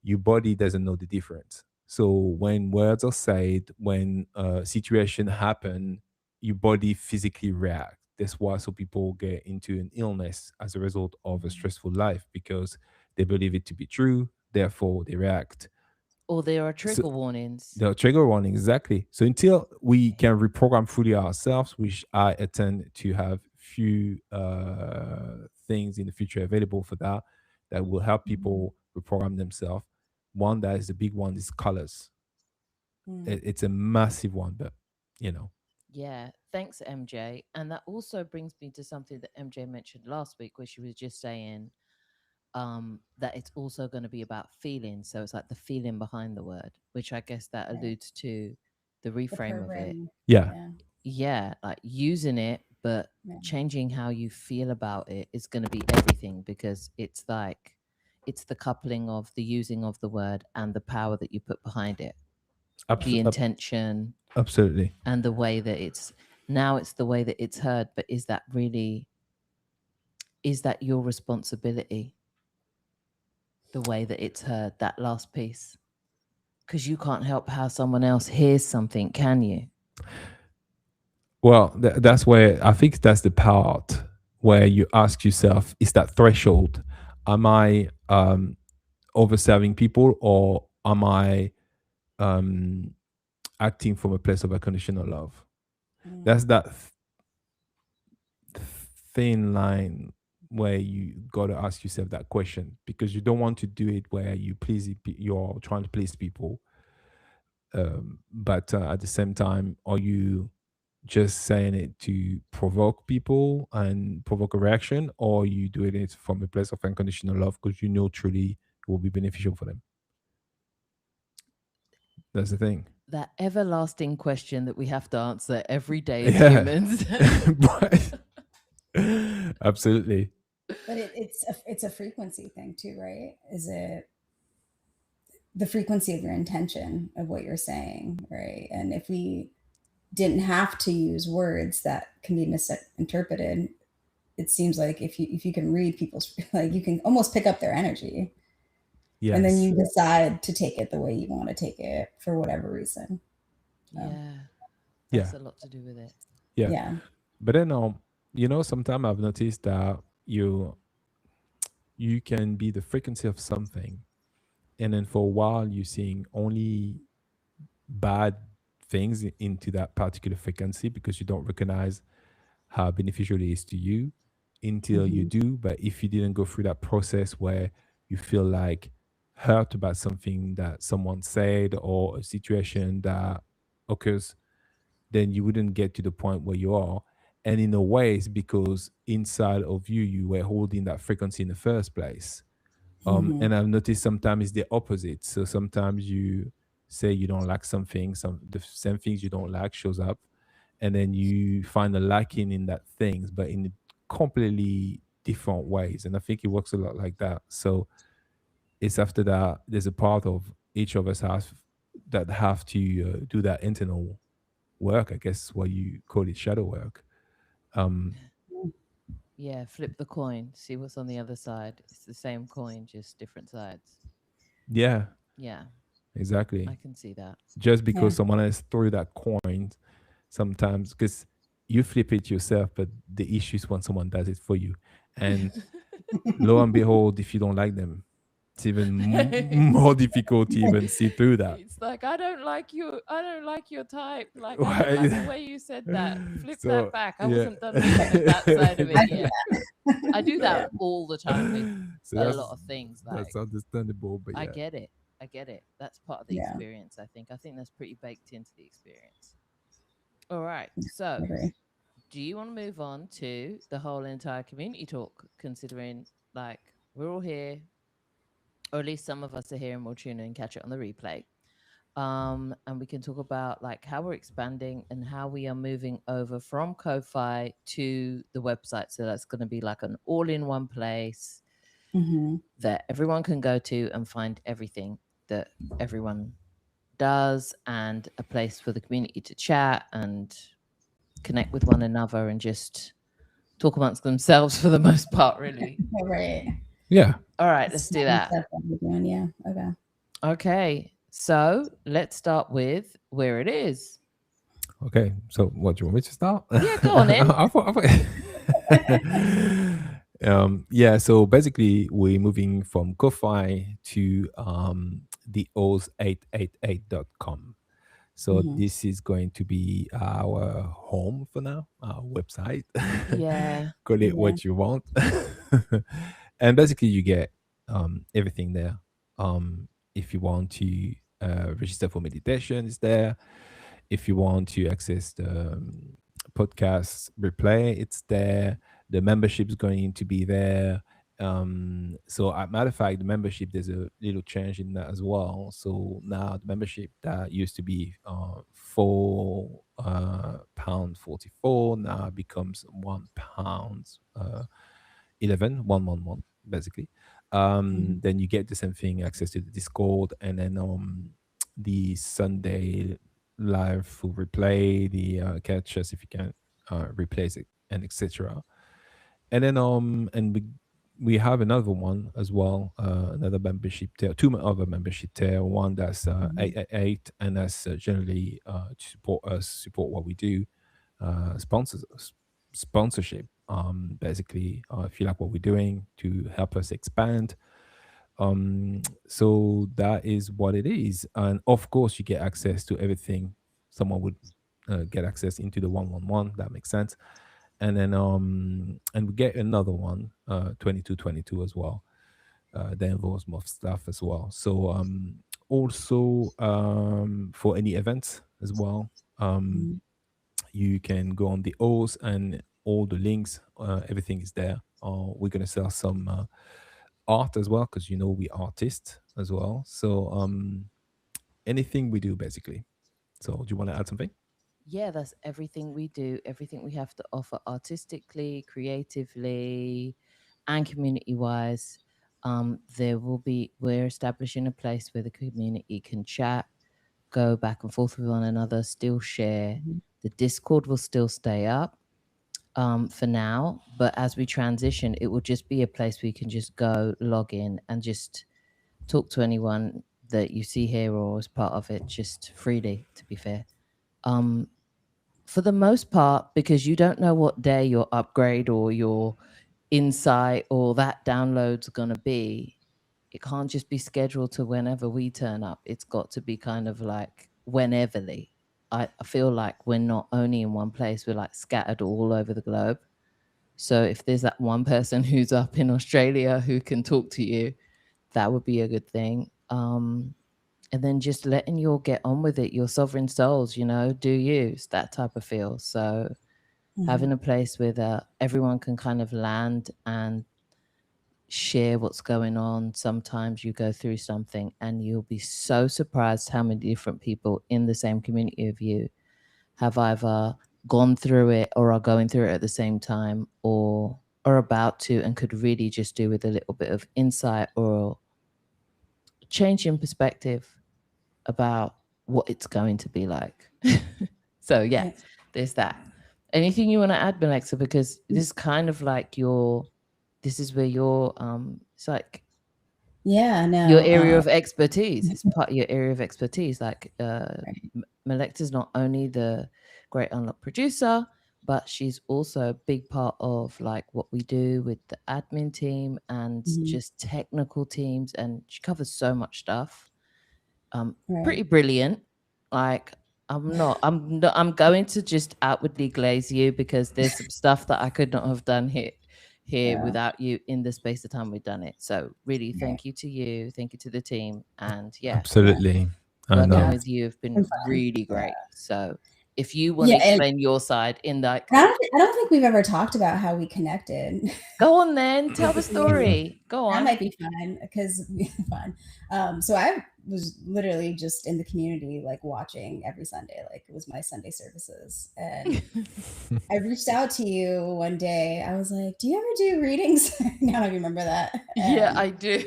your body doesn't know the difference. So when words are said, when situation happen, your body physically react. That's why so people get into an illness as a result of a stressful life, because they believe it to be true, therefore they react. Or there are So trigger warnings. the trigger warning, exactly. So until we can reprogram fully ourselves, which I intend to have few things in the future available for that, that will help Mhm. people reprogram themselves. One that is the big one is colors. Mm. It's a massive one, but you know, Yeah, thanks, MJ. And that also brings me to something that MJ mentioned last week, where she was just saying that it's also going to be about feeling. So it's like the feeling behind the word, which I guess that Right. alludes to the The reframe of it. programming. yeah, Yeah. Yeah, like using it, but Yeah. changing how you feel about it is going to be everything, because it's like it's the coupling of the using of the word and the power that you put behind it, Yeah. the intention, absolutely. and the way that it's now it's the way that it's heard. But is that really, is that your responsibility, the way that it's heard, that last piece? Because you can't help how someone else hears something, can you? Well, that's where I think that's the part where you ask yourself: is that threshold? Am I over serving people, or am I um, acting from a place of unconditional love? That's Mm. that thin line where you got to ask yourself that question, because you don't want to do it where you're trying to please people, but at the same time, are you just saying it to provoke people and provoke a reaction, or you doing it from a place of unconditional love because you know truly it will be beneficial for them? That's the thing. That everlasting question that we have to answer every day as Yeah. humans. But absolutely. But it's a frequency thing too, right? Is it the frequency of your intention of what you're saying, right? And if we didn't have to use words that can be misinterpreted, it seems like if you can read people's like you can almost pick up their energy, and then Yes. you decide to take it the way you want to take it for whatever reason. So Yeah, Yeah. that's a lot to do with it. Yeah. yeah. But then sometimes I've noticed that you can be the frequency of something, and then for a while you're seeing only bad things into that particular frequency because you don't recognize how beneficial it is to you until you Hmm. do. But if you didn't go through that process where you feel like hurt about something that someone said or a situation that occurs, then you wouldn't get to the point where you are. And in a way, it's because inside of you, you were holding that frequency in the first place. Hmm. And I've noticed sometimes it's the opposite. So sometimes you say you don't like something, some the same things you don't like shows up, and then you find a lacking in that things, but in completely different ways. And I think it works a lot like that. So it's after that there's a part of each of us has that have to do that internal work. I guess what you call it shadow work. Um, Yeah, flip the coin, see what's on the other side. It's the same coin, just different sides. yeah, Yeah, I exactly. can see that. Just Yeah. because someone else threw that coin, sometimes because you flip it yourself, but the issue is when someone does it for you. And lo and behold, if you don't like them, it's even more difficult to even see through that. It's like, I don't like you. I don't like your type. Like, I don't like the Right? way you said that. Flip that So back. I yeah. wasn't done looking at that side of it I do yet. I do that that. all the time with So a lot of things. that's Like, understandable, but I yeah. get it. I get it. That's part of the Yeah. experience, I think. I think that's pretty baked into the experience. All right. I So, agree. do you want to move on to the whole entire community talk, considering like we're all here, or at least some of us are here and we'll tune in and catch it on the replay. And we can talk about like how we're expanding and how we are moving over from Ko-Fi to the website. So that's going to be like an all-in-one place Hmm. that everyone can go to and find everything that everyone does, and a place for the community to chat and connect with one another and just talk amongst themselves for the most part, really. Right. Yeah. All right, It's let's do fun that. stuff that we're doing. Yeah. Okay. Okay. So let's start with where it is. Okay, so what do you want me to start? Yeah, go on then. Yeah, so basically we're moving from Ko-Fi to the oz888.com. So Mhm. this is going to be our home for now, our website. Yeah. Call it Yeah. what you want. And basically you get everything there. If you want to register for meditation, it's there. If you want to access the podcast replay, it's there. The membership is going to be there. So, as a matter of fact, the membership, there's a little change in that as well. So now the membership that used to be £4 44 now becomes £1 11 basically. Mhm. Then you get the same thing, access to the Discord, and then the Sunday live full replay, the catch us if you can replace it, and etc. And then we have another one as well, another membership tier, two other membership tier. One that's Mhm. 888, and that's generally to support us, support what we do, sponsors us, sponsorship. Basically, if you like what we're doing, to help us expand. So that is what it is, and of course, you get access to everything. Someone would get access into the 111. That makes sense. And then and we get another one, 2222 as well. That involves more stuff as well. So also for any events as well. Mhm. You can go on the O's and all the links, everything is there. We're gonna sell some art as well because we artists as well. So anything we do basically. So do you want to add something? Yeah, that's everything we do, everything we have to offer artistically, creatively, and community wise. We're establishing a place where the community can chat, go back and forth with one another, still share. Mhm. The Discord will still stay up for now, but as we transition, it will just be a place where you can just go, log in, and just talk to anyone that you see here or as part of it, just freely, to be fair. Um, for the most part, because you don't know what day your upgrade or your insight or that download's going to be, it can't just be scheduled to whenever we turn up. It's got to be kind of like wheneverly. I feel like we're not only in one place, we're like scattered all over the globe. So if there's that one person who's up in Australia who can talk to you, that would be a good thing. And then just letting you all get on with it, your sovereign souls, do you? It's that type of feel. So Mhm. having a place where everyone can kind of land and share what's going on. Sometimes you go through something and you'll be so surprised how many different people in the same community of you have either gone through it or are going through it at the same time or are about to and could really just do with a little bit of insight or change in perspective about what it's going to be like. So yeah, Yeah. there's that. Anything you want to add, Alexa? Because this is kind of like this is where it's like Yeah, your no. area of expertise. It's part of your area of expertise. Like Malekta's not only the Great Unlock producer, but she's also a big part of like what we do with the admin team and Mhm. just technical teams, and she covers so much stuff. Right. Pretty brilliant. Like I'm going to just outwardly glaze you because there's some stuff that I could not have done here Yeah. without you in the space of time we've done it. So really Right. thank you to you, thank you to the team, and yeah, Yeah. Absolutely. I working Yeah. know. with you have It's been been fun. really Yeah. great. So if you want Yeah. to And explain your side in like, I don't think we've ever talked about how we connected. go on then, tell the Maybe story. Go that on. might be fun because fun. So I was literally just in the community, like watching every Sunday, like it was my Sunday services. And I reached out to you one day. I was like, "Do you ever do readings?" Now I remember that. Yeah, And I do.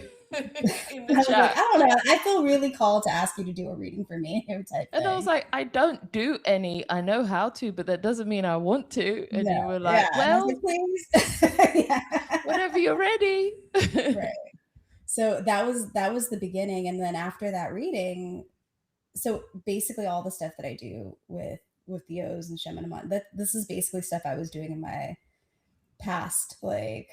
In the I was like, chat. "I don't know. I feel really called to ask you to do a reading for me," type And I was thing. like, I don't do any. I know how to, but that doesn't mean I want to. And No, you were yeah. like, And I was well, like, "Please." Yeah. whenever you're ready. Right. So that was the beginning, and then after that reading, so basically all the stuff that I do with the O's and Shem Omondi, that this is basically stuff I was doing in my past, like,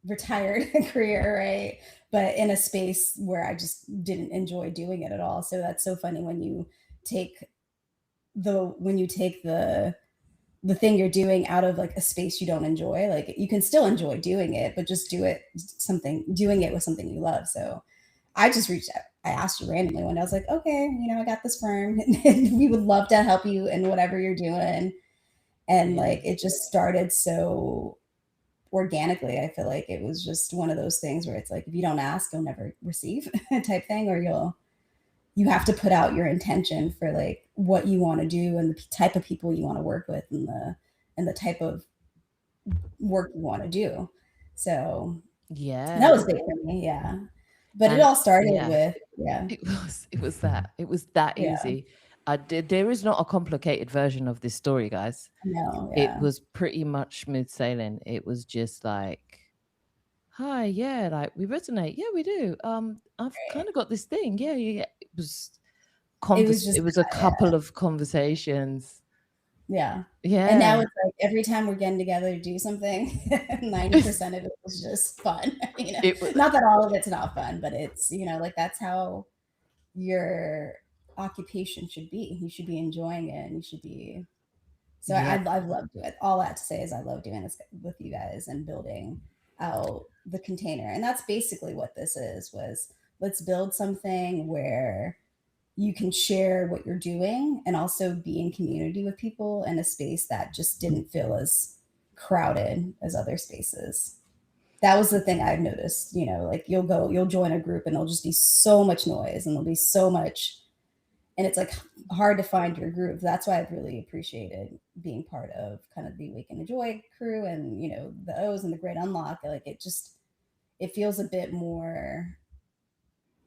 retired career, right? But in a space where I just didn't enjoy doing it at all. So that's so funny when you take the thing you're doing out of like a space you don't enjoy. Like, you can still enjoy doing it, but just doing it with something you love. So I just reached out. I asked you randomly one day. I was like, okay, I got this firm and we would love to help you in whatever you're doing. And like, it just started so organically. I feel like it was just one of those things where it's like, if you don't ask, you'll never receive type thing, or you have to put out your intention for like what you want to do and the type of people you want to work with, and the type of work you want to do. So that was big for me. Yeah. But it all started with, it was that easy. There is not a complicated version of this story, guys. No, it was pretty much smooth sailing. It was just like, hi, yeah, like we resonate, yeah, we do. I've kind of got this thing, yeah. It was a couple of conversations. Yeah. And now it's like every time we're getting together to do something, 90% of it was just fun. Not that all of it's not fun, but it's, like, that's how your occupation should be. You should be enjoying it, and you should be. So I've loved it. All that to say is I love doing this with you guys and building out the container. And that's basically what this was let's build something where you can share what you're doing and also be in community with people in a space that just didn't feel as crowded as other spaces. That was the thing I've noticed, like you'll join a group and there'll just be so much noise and there'll be so much, and it's like hard to find your groove. That's why I've really appreciated being part of kind of the Awaken and Joy crew and, the O's and the Great Unlock. Like, it feels a bit more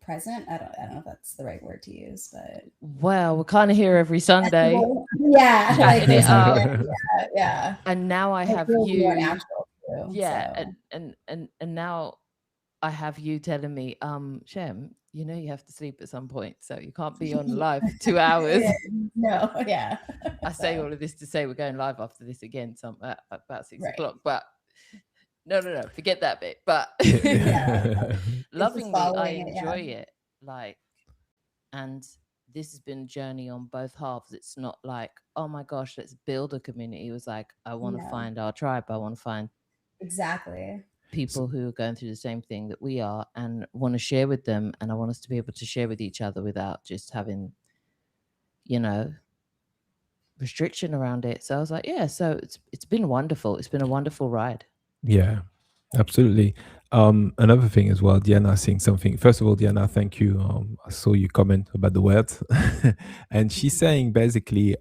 present. I don't know if that's the right word to use, but well, we're kind of here every Sunday. Yeah, like it yeah. And now I have you. More natural too, yeah, so. and now I have you telling me, Shem, you have to sleep at some point, so you can't be on live for 2 hours. No, yeah. I say all of this to say we're going live after this again, about 6 o'clock, but. No, forget that bit. But lovingly, I enjoy it. Like, and this has been a journey on both halves. It's not like, oh my gosh, let's build a community. It was like, I want to find our tribe. I want to find people who are going through the same thing that we are and want to share with them. And I want us to be able to share with each other without just having, restriction around it. So I was like, yeah, so it's been wonderful. It's been a wonderful ride. Yeah, absolutely. Another thing as well, Diana saying something. First of all, Diana, thank you. I saw you comment about the words. And she's saying basically,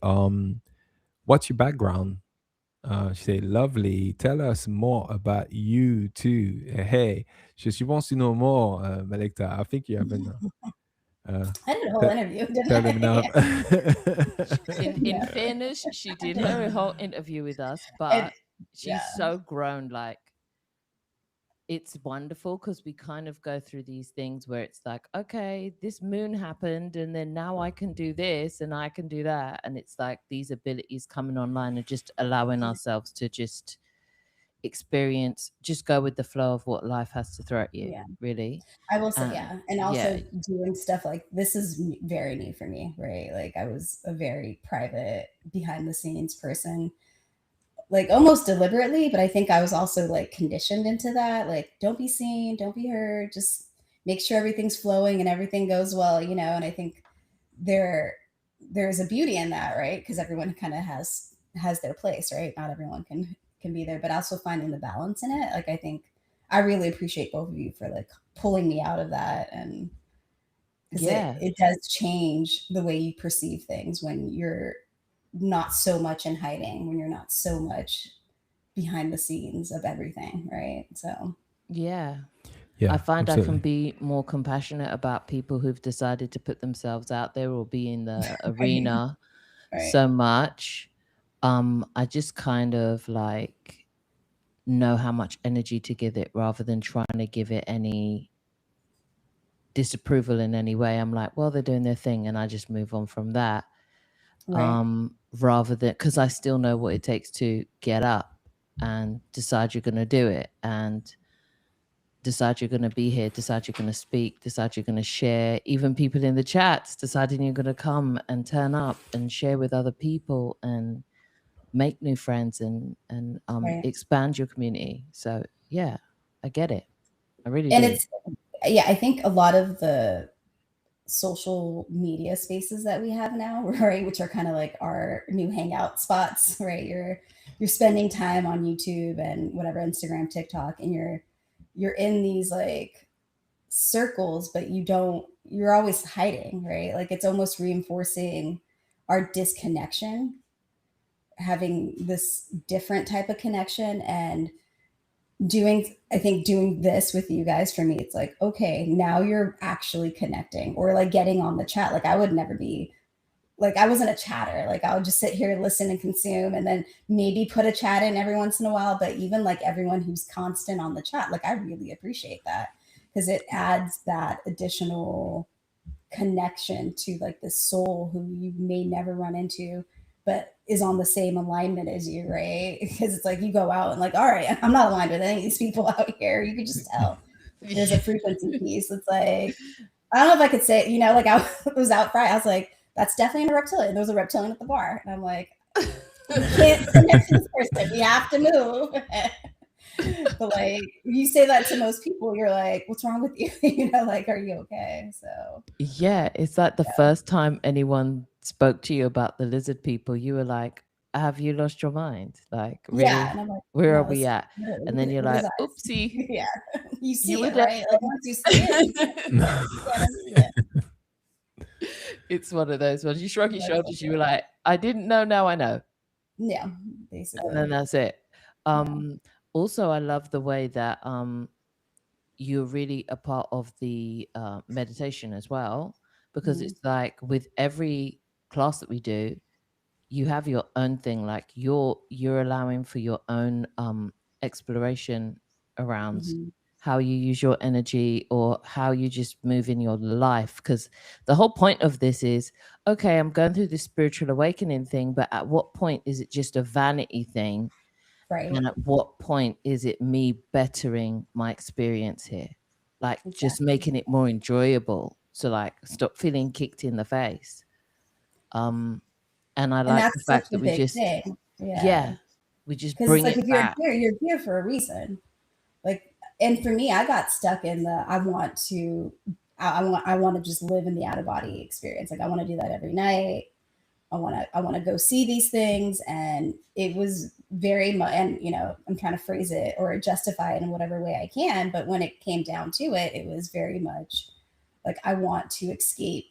what's your background? She said, lovely. Tell us more about you too. Hey, she wants to know more, Melekta. I think you haven't. I did a whole interview, didn't tell them enough. In fairness, she did her whole interview with us, but she's so grown. Like, it's wonderful because we kind of go through these things where it's like, okay, this moon happened and then now I can do this and I can do that. And it's like these abilities coming online and just allowing ourselves to just experience, just go with the flow of what life has to throw at you, really. I will say, and also doing stuff like this is very new for me, right? Like, I was a very private, behind the scenes person, like almost deliberately, but I think I was also like conditioned into that. Like, don't be seen, don't be heard, just make sure everything's flowing and everything goes well, and I think there's a beauty in that, right? Because everyone kind of has their place, right? Not everyone can be there, but also finding the balance in it. Like, I think I really appreciate both of you for like pulling me out of that, and because it does change the way you perceive things when you're not so much in hiding, when you're not so much behind the scenes of everything, right? So I find absolutely. I can be more compassionate about people who've decided to put themselves out there or be in the arena so much. I just kind of like know how much energy to give it rather than trying to give it any disapproval in any way. I'm like, well, they're doing their thing, and I just move on from that. Right. Rather than, because I still know what it takes to get up and decide you're going to do it, and decide you're going to be here, decide you're going to speak, decide you're going to share. Even people in the chats deciding you're going to come and turn up and share with other people and make new friends and Right. expand your community. So yeah, I get it. I really And do. it's, yeah, I think a lot of the social media spaces that we have now, right, which are kind of like our new hangout spots, right? You're spending time on YouTube and whatever, Instagram, TikTok, and you're in these like circles, but you're always hiding, right? Like it's almost reinforcing our disconnection, having this different type of connection. And I think doing this with you guys, for me, it's like, okay, now you're actually connecting, or like getting on the chat. Like I would never be, like, I wasn't a chatter. Like I would just sit here, listen and consume, and then maybe put a chat in every once in a while. But even like everyone who's constant on the chat, like I really appreciate that, because it adds that additional connection to like this soul who you may never run into, but is on the same alignment as you, right? Because it's like you go out and like, all right, I'm not aligned with any of these people out here. You could just tell there's a frequency piece. It's like, I don't know if I could say, like I was out Friday, I was like, that's definitely a reptilian. There was a reptilian at the bar, and I'm like, you can't sit next to this person. We have to move. But like you say that to most people, you're like, what's wrong with you? Like, are you okay? So Yeah, it's like the first time anyone spoke to you about the lizard people, you were like, have you lost your mind? Like, really? yeah, and I'm like, Where are no, we at? And then you're what is like, that? oopsie, Yeah, you you see were it, there. right? Like once you see it, you can't unsee it. It's one of those ones. You shrug your That's shoulders, so you were true. like, I didn't know, now I know. Yeah, And basically. then that's it. Also, I love the way that you're really a part of the meditation as well, because Mhm. it's like with every class that we do, you have your own thing. Like you're allowing for your own exploration around Mhm. how you use your energy or how you just move in your life. Because the whole point of this is, okay, I'm going through this spiritual awakening thing, but at what point is it just a vanity thing, Right. and at what point is it me bettering my experience here, like just Exactly. making it more enjoyable, so like stop feeling kicked in the face. um and I And like the that's such fact a that we big just, thing. Yeah. yeah, we just Because it's bring like it if back. you're here for a reason. Like, and for me, I got stuck in the I want to just live in the out of body experience. Like I want to do that every night. I want to go see these things, and it was very much, and I'm trying to phrase it or justify it in whatever way I can, but when it came down to it, it was very much like I want to escape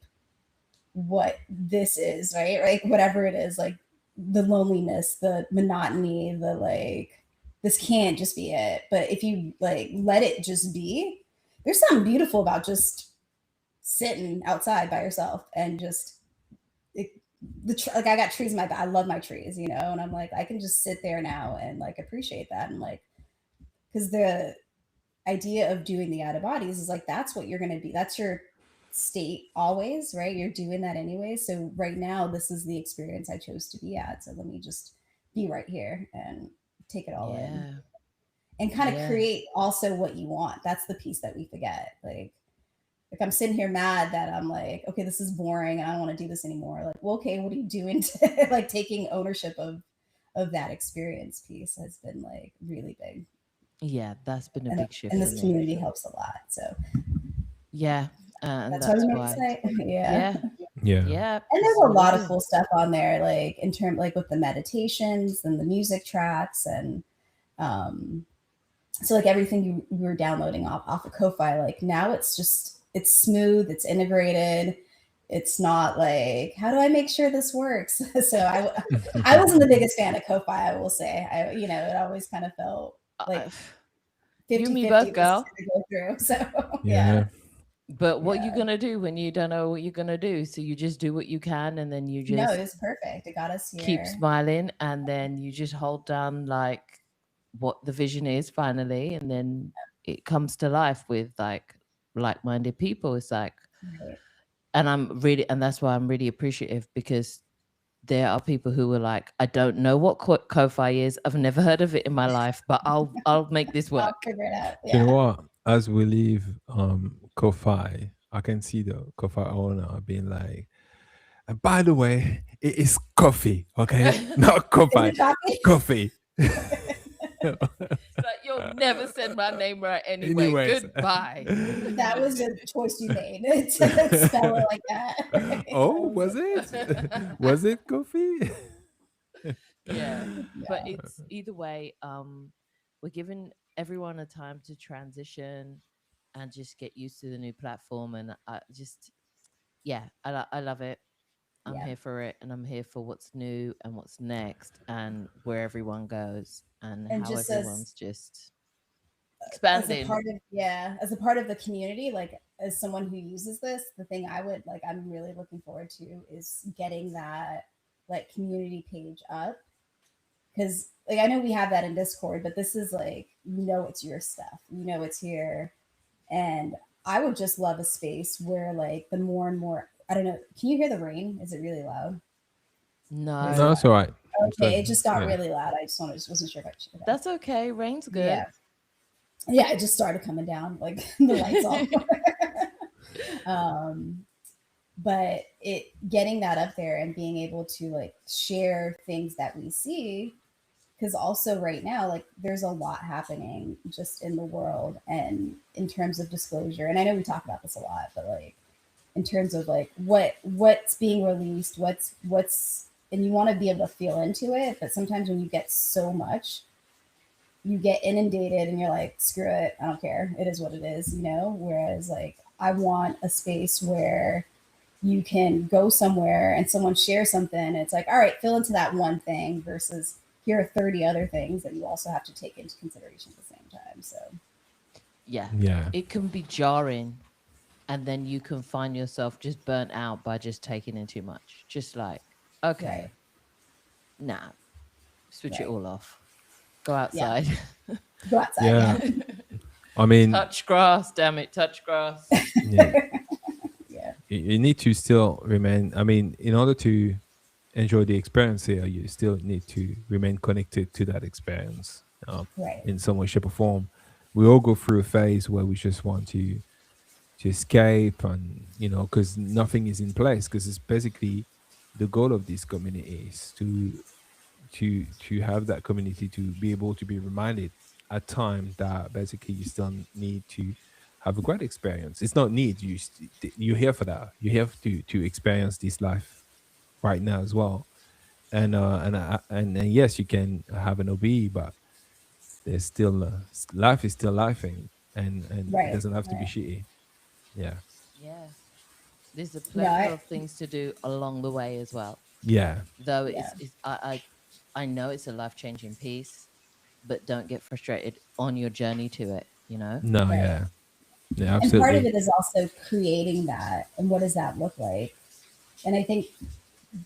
what this is, right? Like whatever it is, like the loneliness, the monotony, the like this can't just be it. But if you like let it just be, there's something beautiful about just sitting outside by yourself and just it, like I got trees in my back. I love my trees, and I'm like I can just sit there now and like appreciate that, and like because the idea of doing the out of bodies is like that's what you're going to be. That's your state always, right? You're doing that anyway. So right now, this is the experience I chose to be at. So let me just be right here and take it all in Yeah, and kind of yeah, create also what you want. That's the piece that we forget. Like I'm sitting here mad that I'm like, okay, this is boring and I don't want to do this anymore. Like, well, okay, what are you doing to like taking ownership of that experience piece has been like really big. yeah, that's been a And big shift and for this me. community helps a lot. So Yeah, and that's why we that's make why. site. Yeah. Yeah, Yeah. yeah, And this there's is a what we lot of do. cool stuff on there, like in term like with the meditations and the music tracks and um so like everything you were downloading off of Ko-Fi, like now it's smooth, it's integrated. It's not like how do I make sure this works? So I wasn't the biggest fan of Ko-Fi, I will say. It always kind of felt like Uh, you and me 50-50 both, was girl. to go through. So yeah. Yeah. But what you Yeah. gonna do when you don't know what you're gonna do? So you just do what you can, and then you No, it just was perfect. It got us keep here. smiling, and then you just hold down like what the vision is finally, and then it comes to life with like like-minded people. It's like, Right. and that's why I'm really appreciative, because there are people who were like, I don't know what Ko-fi is. I've never heard of it in my life, but I'll make this I'll work. figure it out. You know Yeah. what? As we leave Ko-fi, I can see the Ko-fi owner being like, and by the way, it is coffee, okay? Not Is Ko-fi, it copy? coffee. Like, you'll never said my name right anyway. Anyways. Goodbye. That was a choice you made to spell it like that. Right? That Oh, was was it? Was it coffee? Yeah, but yeah. it's either way. We're giving everyone a time to transition and just get used to the new platform, and I just, yeah, I love it. I'm Yeah. here for it, and I'm here for what's new and what's next, and where everyone goes, and And how just everyone's just as a expanding. part of yeah, as a part of the community, like as someone who uses this, the thing I would like I'm really looking forward to is getting that like community page up, because like I know we have that in Discord, but this is like it's your stuff, it's here, and I would just love a space where like the more and more I don't know, can you hear the rain? Is it really loud? Or is it No, No, it's all right. It's okay? good. It just got Yeah. really loud. I just wasn't sure if I should. Okay. that's okay. Rain's good. Yeah, yeah. It just started coming down, like the lights off. um, but it getting that up there and being able to like share things that we see, because also right now like there's a lot happening just in the world and in terms of disclosure, and I know we talk about this a lot, but like in terms of like what's being released, what's and you want to be able to feel into it, but sometimes when you get so much you get inundated and you're like, screw it, I don't care, it is what it is, whereas like I want a space where you can go somewhere and someone shares something and it's like, all right, fill into that one thing versus here are 30 other things that you also have to take into consideration at the same time. So Yeah, Yeah. it can be jarring, and then you can find yourself just burnt out by just taking in too much. Just like, right, okay, nah, switch it right, all off. Go yeah, outside. go outside, yeah. Yeah. I mean, Touch grass, damn it, touch grass. yeah, Yeah, you need to still remain. I mean, in order to enjoy the experience here, you still need to remain connected to that experience right, in some way, shape, or form. We all go through a phase where we just want to escape, and because nothing is in place. Because it's basically the goal of this community is to have that community to be able to be reminded at time that basically you still need to have a great experience. It's not need you're here for that. You have to experience this life right now as well. And yes, you can have an OB, but there's still life is still lifing, and it right, doesn't have to be right. shitty. Yeah. Yeah. There's a No, plethora of things to do along the way as well. Yeah. Though yeah, I know it's a life changing piece, but don't get frustrated on your journey to it, you know? No. right. Yeah. Yeah. And part of Absolutely. it is also creating that, and what does that look like? And I think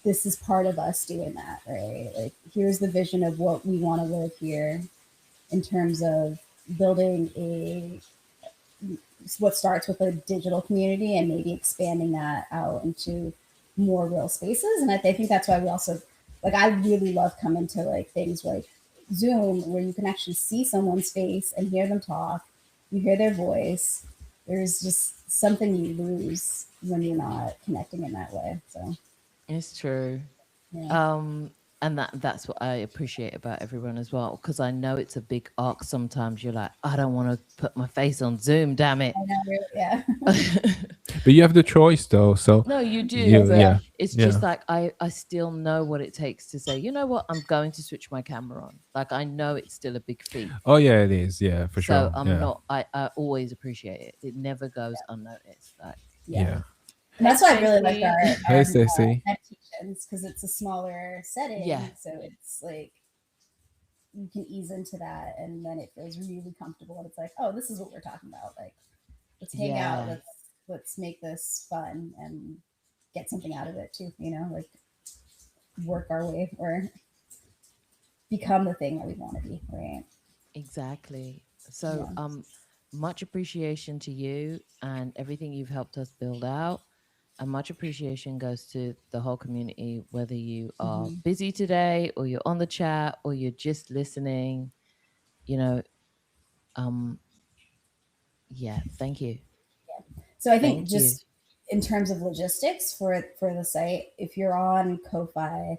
this is part of us doing that, right? Like, here's the vision of what we want to live here in terms of building what starts with a digital community and maybe expanding that out into more real spaces. And I think that's why we also like I really love coming to like things like Zoom where you can actually see someone's face and hear them talk. You hear their voice. There's just something you lose when you're not connecting in that way. So It's true. yeah. Um, and that's what I appreciate about everyone as well, because I know it's a big arc. Sometimes you're like, I don't want to put my face on Zoom, damn it. I know, really, yeah. But you have the choice though, so No, you do, you, but yeah, Yeah. it's just yeah. like I still know what it takes to say, you know what, I'm going to switch my camera on. Like, I know it's still a big feat. Oh yeah, it is. Yeah, for So sure. I'm Yeah. not I always appreciate it. It never goes unnoticed. Like, Yeah. Yeah. And hey that's why I really like Stacey. our Hey, Stacy. meditations, because it's a smaller Yeah. setting. So it's like you can ease into that and then it feels really comfortable. And it's like, oh, this is what we're talking about. Like, let's hang out. Yeah. Let's make this fun and get something out of it too, like work our way or become the thing that we want to be, right? Exactly. So Yeah. much appreciation to you and everything you've helped us build out. And much appreciation goes to the whole community, whether you are Mhm. busy today or you're on the chat or you're just listening. You know, um, yeah, thank you. So I think Thank you. just in terms of logistics for the site, if you're on Ko-fi,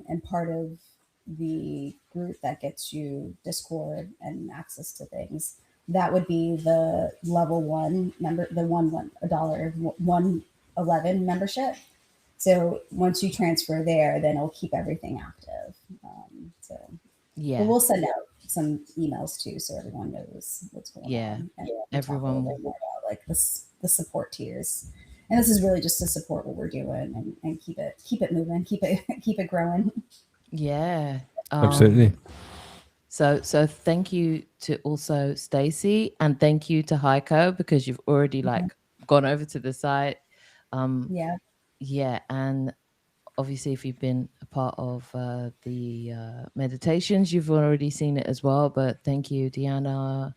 and part of the group that gets you Discord and access to things, that would be the level one member, the one a dollar 111 membership. So once you transfer there, then it'll keep everything active. So, but Yeah, we'll send out some emails too, so everyone knows what's going yeah. on, and we talk a little Everyone, bit more about like the support tiers. And this is really just to support what we're doing, and keep it moving, keep it keep it growing. yeah. Absolutely. So thank you to also Stacy, and thank you to Heiko because you've already Mhm. like gone over to the site. Um, Yeah, yeah, and obviously if you've been a part of the meditations, you've already seen it as well. But thank you, Deanna,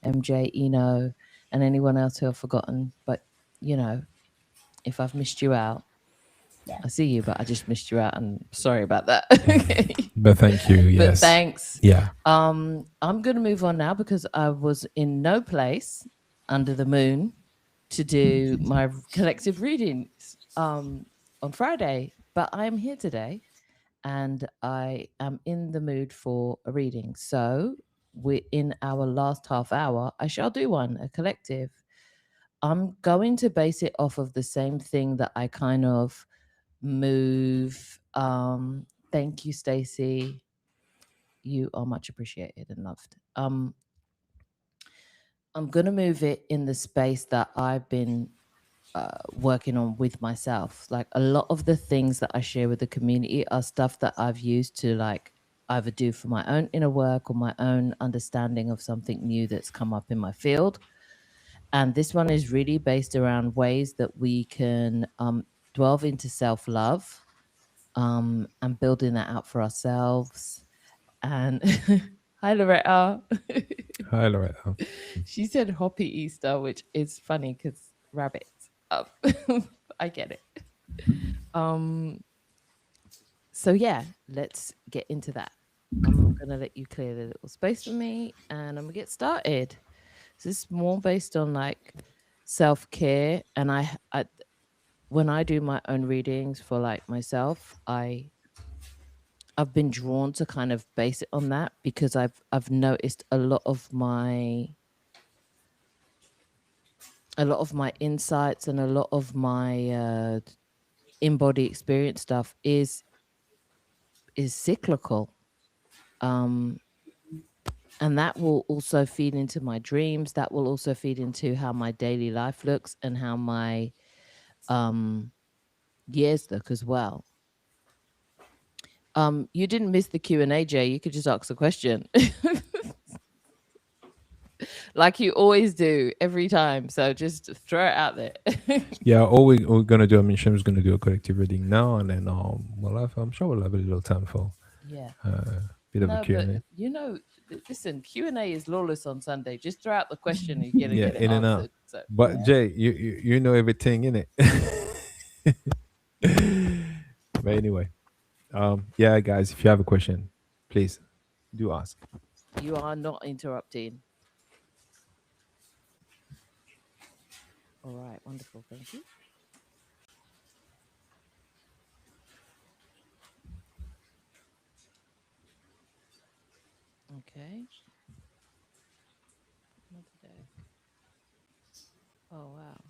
MJ, Eno, and anyone else who I've forgotten. But you know, if I've missed you out, yeah, I see you, but I just missed you out, and sorry about that. But thank you. But Yes. thanks. Yeah. I'm going to move on now because I was in no place under the moon to do my collective readings on Friday, but I am here today and I am in the mood for a reading. So we're in our last half hour. I shall do one, a collective. I'm going to base it off of the same thing that I kind of move. Thank you, Stacey. You are much appreciated and loved. I'm going to move it in the space that I've been working on with myself. Like a lot of the things that I share with the community are stuff that I've used to like either do for my own inner work or my own understanding of something new that's come up in my field. And this one is really based around ways that we can delve into self love and building that out for ourselves. And hi, Loretta. Hi, Loretta. She said Hoppy Easter, which is funny because rabbits. I get it. Um, so yeah, let's get into that. I'm gonna let you clear the little space for me, and I'm gonna get started. So this is more based on like self care, and I when I do my own readings for like myself, I've been drawn to kind of base it on that because I've noticed a lot of my insights and a lot of my in body experience stuff is cyclical, um and that will also feed into my dreams. That will also feed into how my daily life looks and how my um years look as well. You didn't miss the Q&A, Jay. You could just ask a question like you always do every time, so just throw it out there. Yeah, all we're gonna do. I mean, Shem's gonna do a collective reading now, and then I'm sure we'll have a little time for Yeah. bit of a No, Q but and A. listen, Q&A is lawless on Sunday. Just throw out the question and you're gonna Yeah, get it in and out. answered. So But yeah. Jay, you know everything in it. But anyway, yeah, guys, if you have a question, please do ask. you are not interrupting. All right, wonderful. Thank you. Okay. Another deck. Oh wow,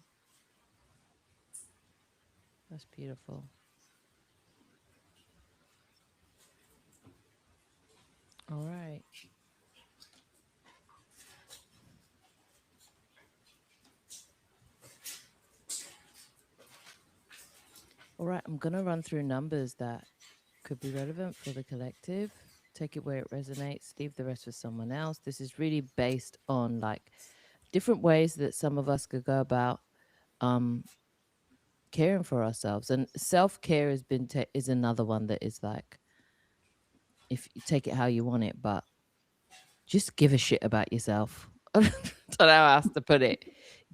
that's beautiful. All right. All right, I'm gonna run through numbers that could be relevant for the collective. Take it where it resonates, leave the rest for someone else. This is really based on like different ways that some of us could go about um caring for ourselves. And self-care is another one that is like, if you take it how you want it, but just give a shit about yourself. don't know how else to put it.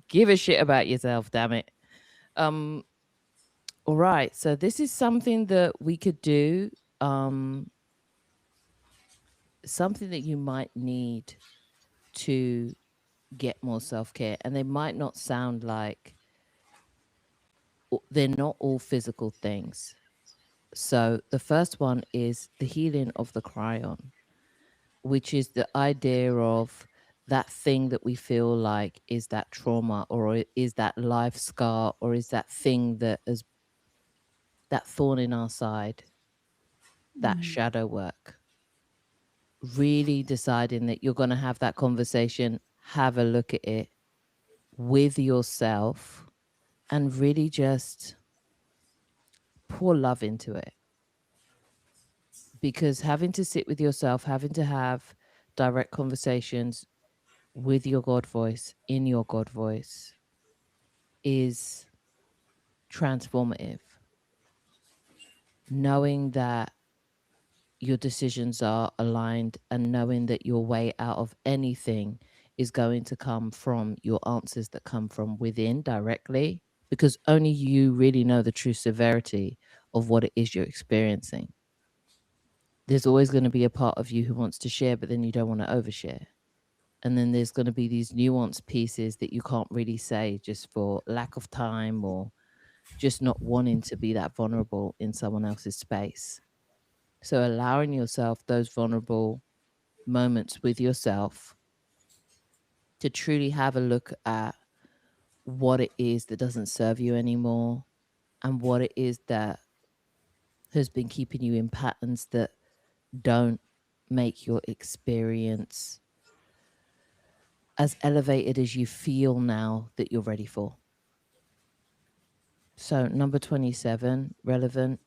Give a shit about yourself, damn it. Um, all right. So this is something that we could do. Something that you might need to get more self-care, and they might not sound like, they're not all physical things. So the first one is the healing of the cryon, which is the idea of that thing that we feel like is that trauma, or is that life scar, or is that thing that is that thorn in our side, that shadow work. Really deciding that you're going to have that conversation, have a look at it with yourself, and really just pour love into it. Because having to sit with yourself, having to have direct conversations with your God voice, in your God voice, is transformative. Knowing that your decisions are aligned, and knowing that your way out of anything is going to come from your answers that come from within directly, because only you really know the true severity of what it is you're experiencing. There's always going to be a part of you who wants to share, but then you don't want to overshare. And then there's going to be these nuanced pieces that you can't really say just for lack of time, or just not wanting to be that vulnerable in someone else's space. So allowing yourself those vulnerable moments with yourself to truly have a look at what it is that doesn't serve you anymore, and what it is that has been keeping you in patterns that don't make your experience as elevated as you feel now that you're ready for. So number 27, relevant.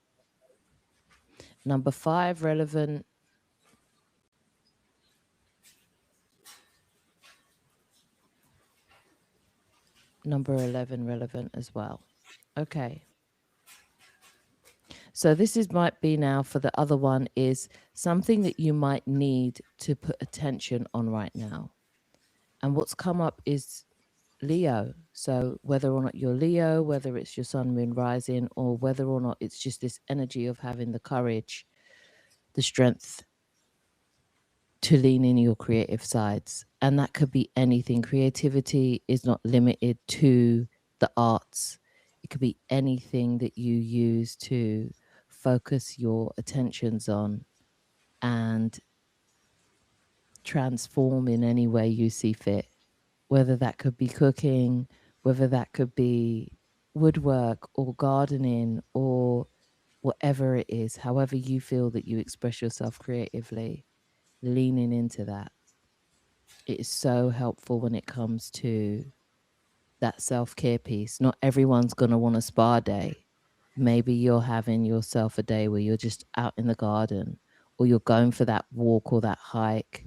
Number 5, relevant. Number 11, relevant as well. Okay. So this is might be now for the other one, is something that you might need to put attention on right now. And what's come up is Leo. So whether or not you're Leo, whether it's your sun, moon, rising, or whether or not it's just this energy of having the courage, the strength to lean in your creative sides. And that could be anything. Creativity is not limited to the arts. It could be anything that you use to focus your attentions on and transform in any way you see fit. Whether that could be cooking, whether that could be woodwork or gardening, or whatever it is, however you feel that you express yourself creatively, leaning into that. It is so helpful when it comes to that self-care piece. Not everyone's going to want a spa day. Maybe you're having yourself a day where you're just out in the garden, or you're going for that walk or that hike,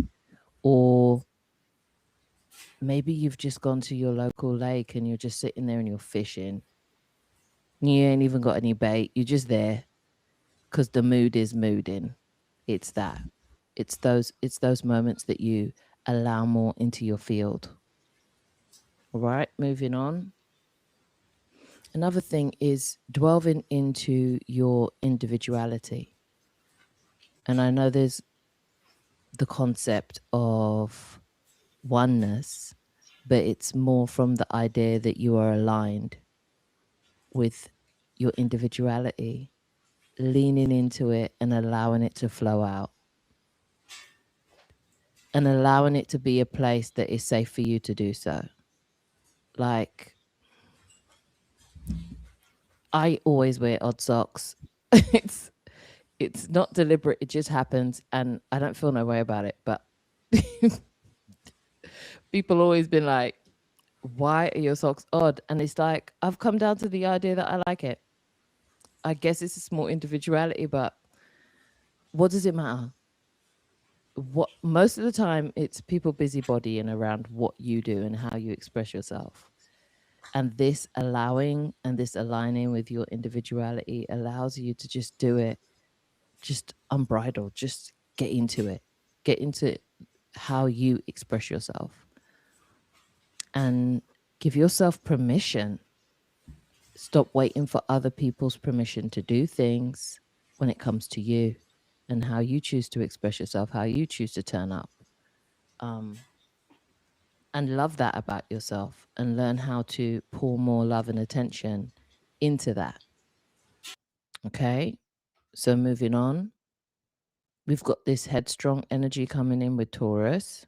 or maybe you've just gone to your local lake and you're just sitting there and you're fishing. You ain't even got any bait. You're just there because the mood is mooding. It's that. It's those moments that you allow more into your field. All right, moving on. Another thing is delving into your individuality. And I know there's the concept of oneness, but it's more from the idea that you are aligned with your individuality, leaning into it and allowing it to flow out, and allowing it to be a place that is safe for you to do so. Like, I always wear odd socks. It's not deliberate, it just happens, and I don't feel no way about it. But people always been like, why are your socks odd? And it's like, I've come down to the idea that I like it. I guess it's a small individuality, but what does it matter? What most of the time it's people busybodying around what you do and how you express yourself. And this allowing and this aligning with your individuality allows you to just do it, just unbridled, just get into it, get into how you express yourself. and give yourself permission. Stop waiting for other people's permission to do things when it comes to you and how you choose to express yourself, how you choose to turn up. And love that about yourself and learn how to pour more love and attention into that. Okay. So moving on, we've got this headstrong energy coming in with Taurus,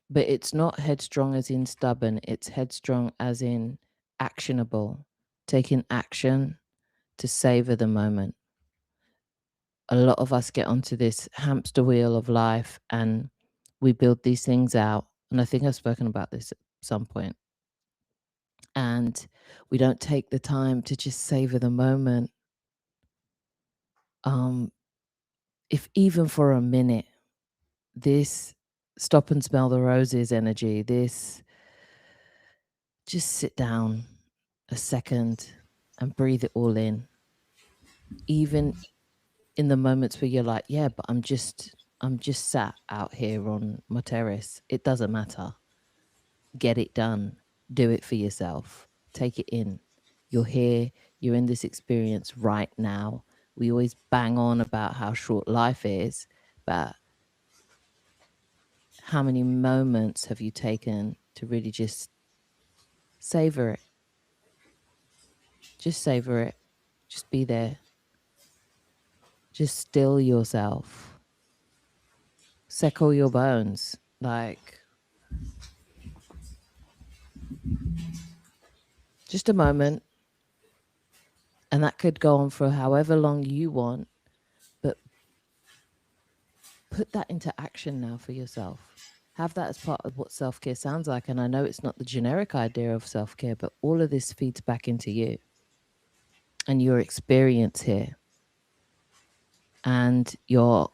but it's not headstrong as in stubborn. It's headstrong as in actionable, taking action to savor the moment. A lot of us get onto this hamster wheel of life and we build these things out. And I think I've spoken about this at some point. And we don't take the time to just savor the moment. If even for a minute, this stop and smell the roses energy, this just sit down a second and breathe it all in. Even in the moments where you're like, yeah, but I'm just sat out here on my terrace. It doesn't matter. Get it done. Do it for yourself. Take it in. You're here. You're in this experience right now. We always bang on about how short life is, but how many moments have you taken to really just savor it? Just savor it. Just be there. Just still yourself. Settle your bones. Like, just a moment. And that could go on for however long you want. But put that into action now for yourself. Have that as part of what self-care sounds like. And I know it's not the generic idea of self-care, but all of this feeds back into you and your experience here and your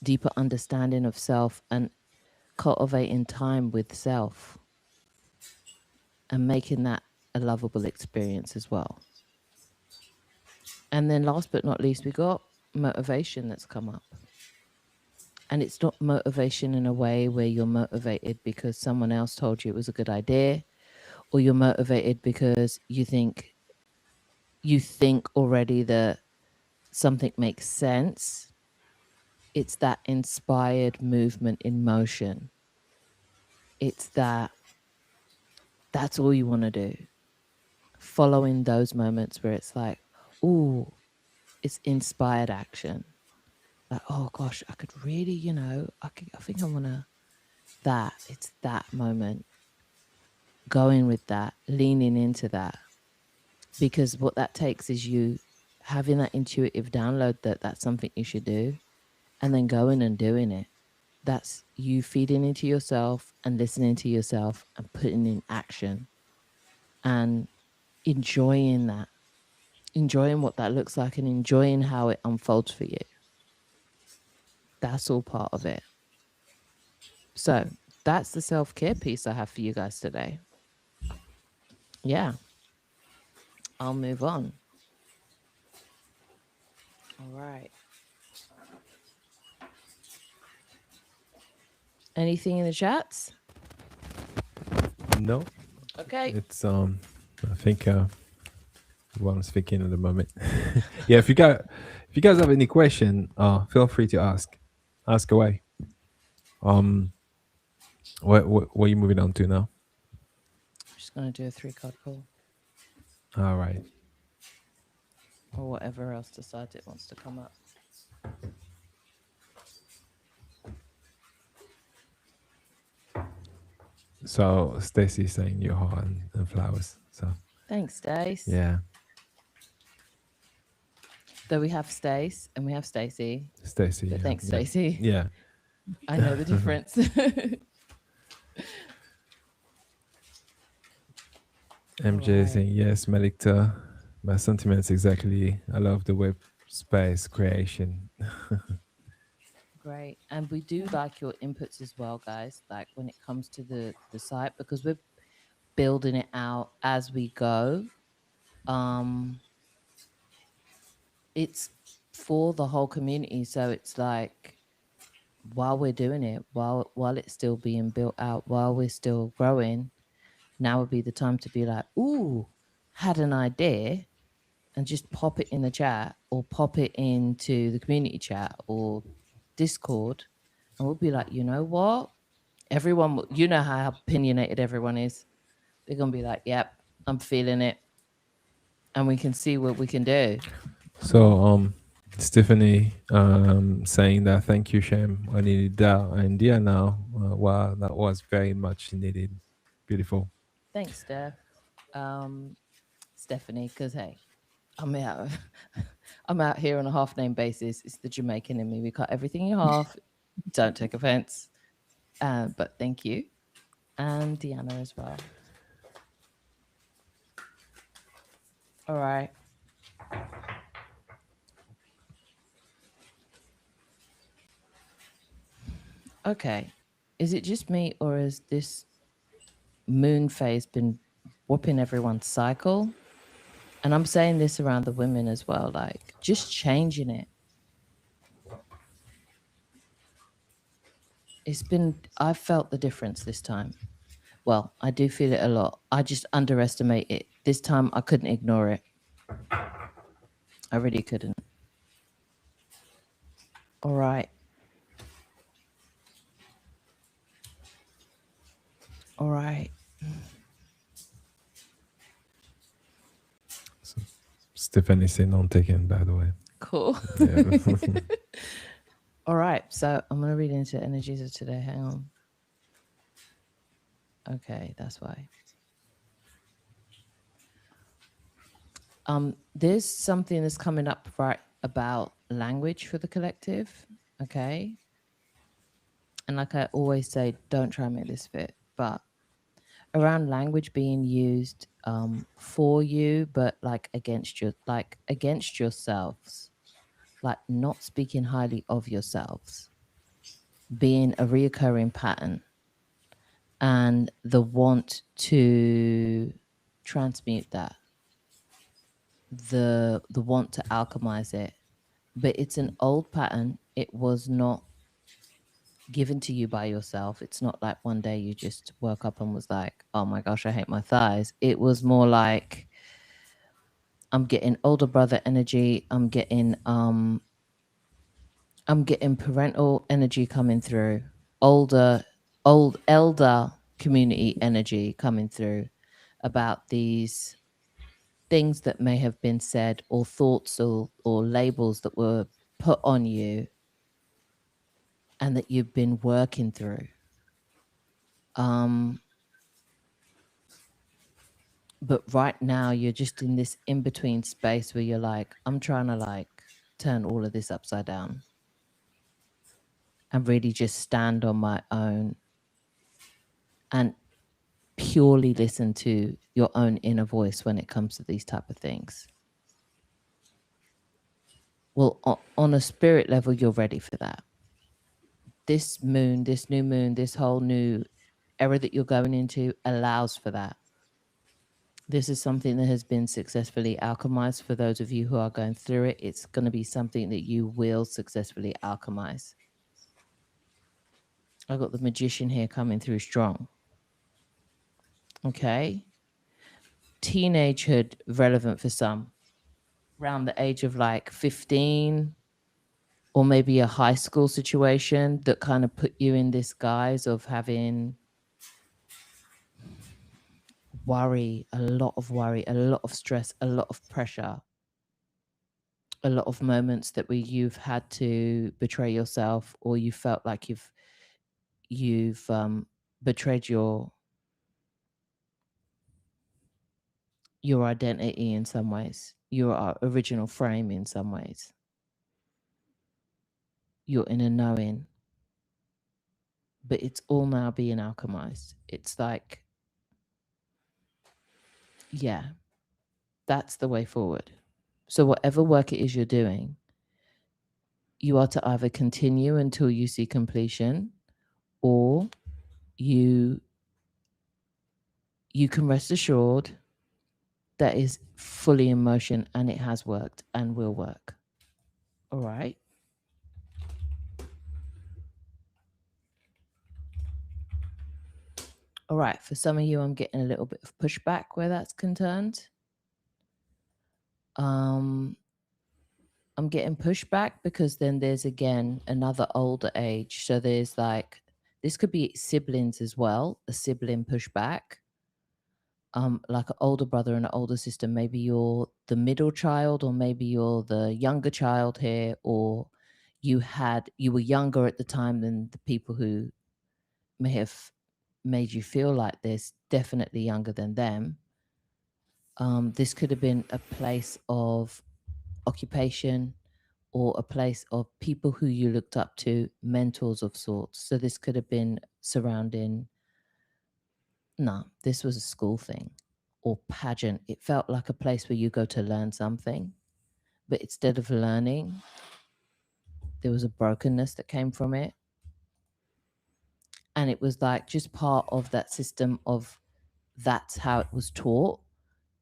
deeper understanding of self and cultivating time with self and making that a lovable experience as well. And then last but not least, we got motivation that's come up. And it's not motivation in a way where you're motivated because someone else told you it was a good idea, or you're motivated because you think already that something makes sense. It's that inspired movement in motion. It's that's all you want to do. Following those moments where it's like, ooh, it's inspired action. Like, oh gosh, I could really, I think I want to it's that moment. Going with that, leaning into that. Because what that takes is you having that intuitive download that that's something you should do, and then going and doing it. That's you feeding into yourself and listening to yourself and putting in action and enjoying that, enjoying what that looks like and enjoying how it unfolds for you. That's all part of it. So that's the self-care piece I have for you guys today. Yeah. I'll move on. All right. Anything in the chats? No. Okay. It's I think what I'm speaking at the moment. Yeah, if you guys have any question, feel free to ask away. What are you moving on to now? I'm just gonna do a 3-card pull. All right. Or whatever else decides it wants to come up. So Stacy's saying your heart and flowers. So Thanks, Stace. yeah, Though we have Stace and we have Stacy. Stacy. But Yeah, thanks, yeah. Stacy. Yeah. I know the difference. MJ Right. saying yes, Melikta. My sentiments exactly. I love the web space creation. Great. And we do like your inputs as well, guys, like when it comes to the site, because we're building it out as we go. It's for the whole community. So it's like while we're doing it, while it's still being built out, while we're still growing, now would be the time to be like, ooh, had an idea, and just pop it in the chat or pop it into the community chat or Discord, and we'll be like, you know what? Everyone, you know how opinionated everyone is. They're gonna be like, yep, I'm feeling it, and we can see what we can do. So Stephanie saying that thank you, Shem. I needed that, and yeah, now wow, that was very much needed. Beautiful. Thanks, Stephanie, because hey, I'm out. I'm out here on a half name basis. It's the Jamaican in me. We cut everything in half. Don't take offense. But thank you. And Deanna as well. All right. Okay. Is it just me, or has this moon phase been whooping everyone's cycle? And I'm saying this around the women as well, like just changing it. I've felt the difference this time. Well, I do feel it a lot. I just underestimate it. This time I couldn't ignore it. I really couldn't. All right. All right. So, Stephanie saying non taken, by the way. Cool. Yeah. All right. So I'm going to read into energies of today. Hang on. Okay, that's why. There's something that's coming up right about language for the collective. Okay. And like I always say, don't try and make this fit, but around language being used for you, but like against yourselves, like not speaking highly of yourselves, being a reoccurring pattern, and the want to transmute that, the want to alchemize it. But it's an old pattern. It was not given to you by yourself. It's not like one day you just woke up and was like, oh my gosh, I hate my thighs. It was more like, I'm getting older brother energy. I'm getting parental energy coming through, elder community energy coming through about these things that may have been said, or thoughts or labels that were put on you and that you've been working through. But right now you're just in this in-between space where you're like, I'm trying to like turn all of this upside down and really just stand on my own and purely listen to your own inner voice when it comes to these type of things. Well, on a spirit level, you're ready for that. This moon, this new moon, this whole new era that you're going into allows for that. This is something that has been successfully alchemized. For those of you who are going through it, it's going to be something that you will successfully alchemize. I got the magician here coming through strong. Okay. Teenagehood relevant for some. Around the age of like 15, or maybe a high school situation that kind of put you in this guise of having worry, a lot of stress, a lot of pressure, a lot of moments that where you've had to betray yourself, or you felt like you've betrayed your identity in some ways, your original frame in some ways, your inner knowing. But it's all now being alchemized. It's like, yeah, that's the way forward. So whatever work it is you're doing, you are to either continue until you see completion, or you can rest assured that is fully in motion, and it has worked and will work. All right. All right, for some of you, I'm getting a little bit of pushback where that's concerned. I'm getting pushback because then there's again another older age. So there's like, this could be siblings as well, a sibling pushback. Like an older brother and an older sister. Maybe you're the middle child, or maybe you're the younger child here, or you were younger at the time than the people who may have made you feel like this, definitely younger than them. This could have been a place of occupation or a place of people who you looked up to, mentors of sorts. So this could have been surrounding, no, this was a school thing or pageant. It felt like a place where you go to learn something, but instead of learning, there was a brokenness that came from it. And it was like just part of that system of that's how it was taught.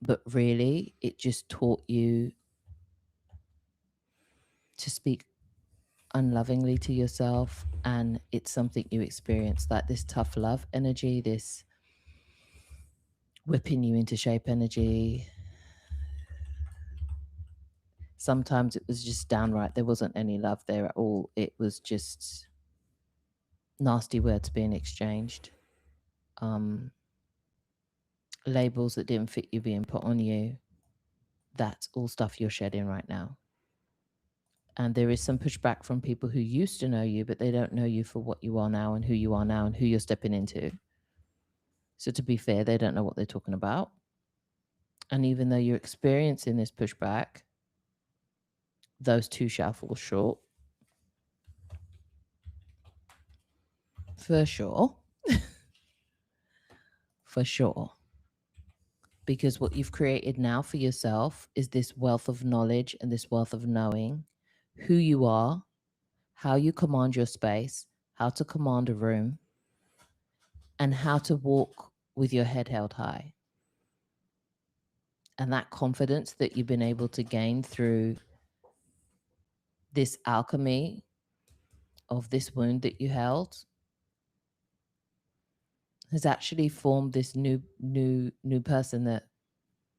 But really, it just taught you to speak unlovingly to yourself, and it's something you experience, like this tough love energy, this whipping you into shape energy. Sometimes it was just downright, there wasn't any love there at all. It was just nasty words being exchanged, labels that didn't fit you being put on you. That's all stuff you're shedding right now. And there is some pushback from people who used to know you, but they don't know you for what you are now and who you are now and who you're stepping into. So to be fair, they don't know what they're talking about. And even though you're experiencing this pushback, those two shall fall short. For sure. For sure. Because what you've created now for yourself is this wealth of knowledge and this wealth of knowing who you are, how you command your space, how to command a room, and how to walk with your head held high. And that confidence that you've been able to gain through this alchemy of this wound that you held has actually formed this new person that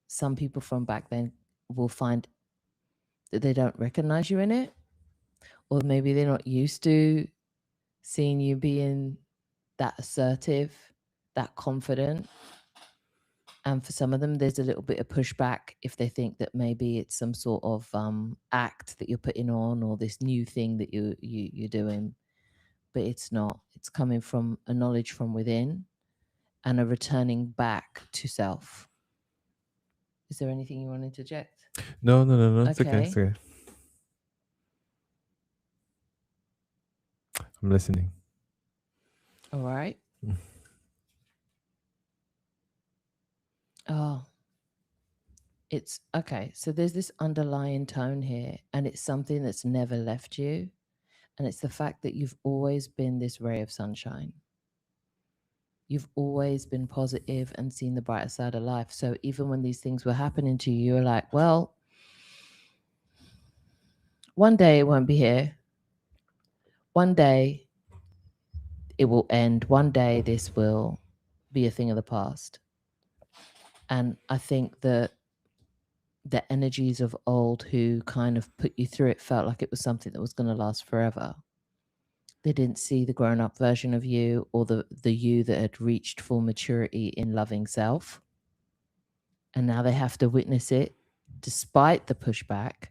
some people from back then will find that they don't recognize you in it, or maybe they're not used to seeing you being that assertive, that confident. And for some of them, there's a little bit of pushback if they think that maybe it's some sort of act that you're putting on, or this new thing that you're doing. But it's not. It's coming from a knowledge from within and a returning back to self. Is there anything you want to interject? No. It's okay. It's okay. I'm listening. All right. Oh, it's okay. So there's this underlying tone here, and it's something that's never left you. And it's the fact that you've always been this ray of sunshine. You've always been positive and seen the brighter side of life. So even when these things were happening to you, you're like, well, one day it won't be here. One day it will end. One day this will be a thing of the past. And I think that the energies of old who kind of put you through it felt like it was something that was going to last forever. They didn't see the grown-up version of you, or the you that had reached full maturity in loving self. And now they have to witness it. Despite the pushback,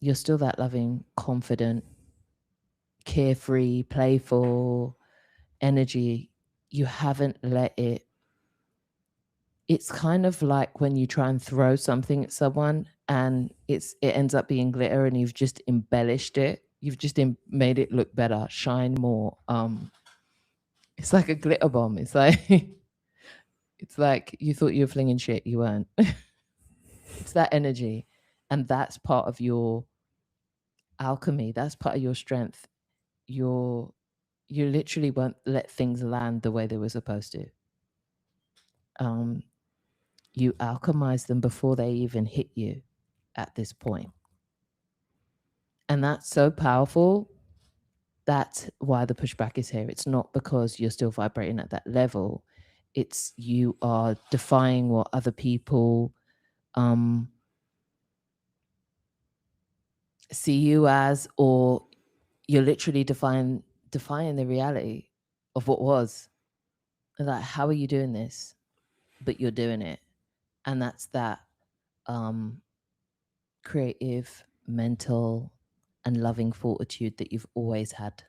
you're still that loving, confident, carefree, playful energy. You haven't let it. It's kind of like when you try and throw something at someone and it ends up being glitter, and you've just embellished it. You've just made it look better, shine more. It's like a glitter bomb. It's like it's like you thought you were flinging shit, you weren't. It's that energy, and that's part of your alchemy. That's part of your strength. You literally won't let things land the way they were supposed to. You alchemize them before they even hit you at this point. And that's so powerful That's why the pushback is here. It's not because you're still vibrating at that level. It's you are defying what other people um, see you as, or you're literally defying the reality of what was. Like, how are you doing this? But you're doing it, and that's that um, creative, mental, and loving fortitude that you've always had.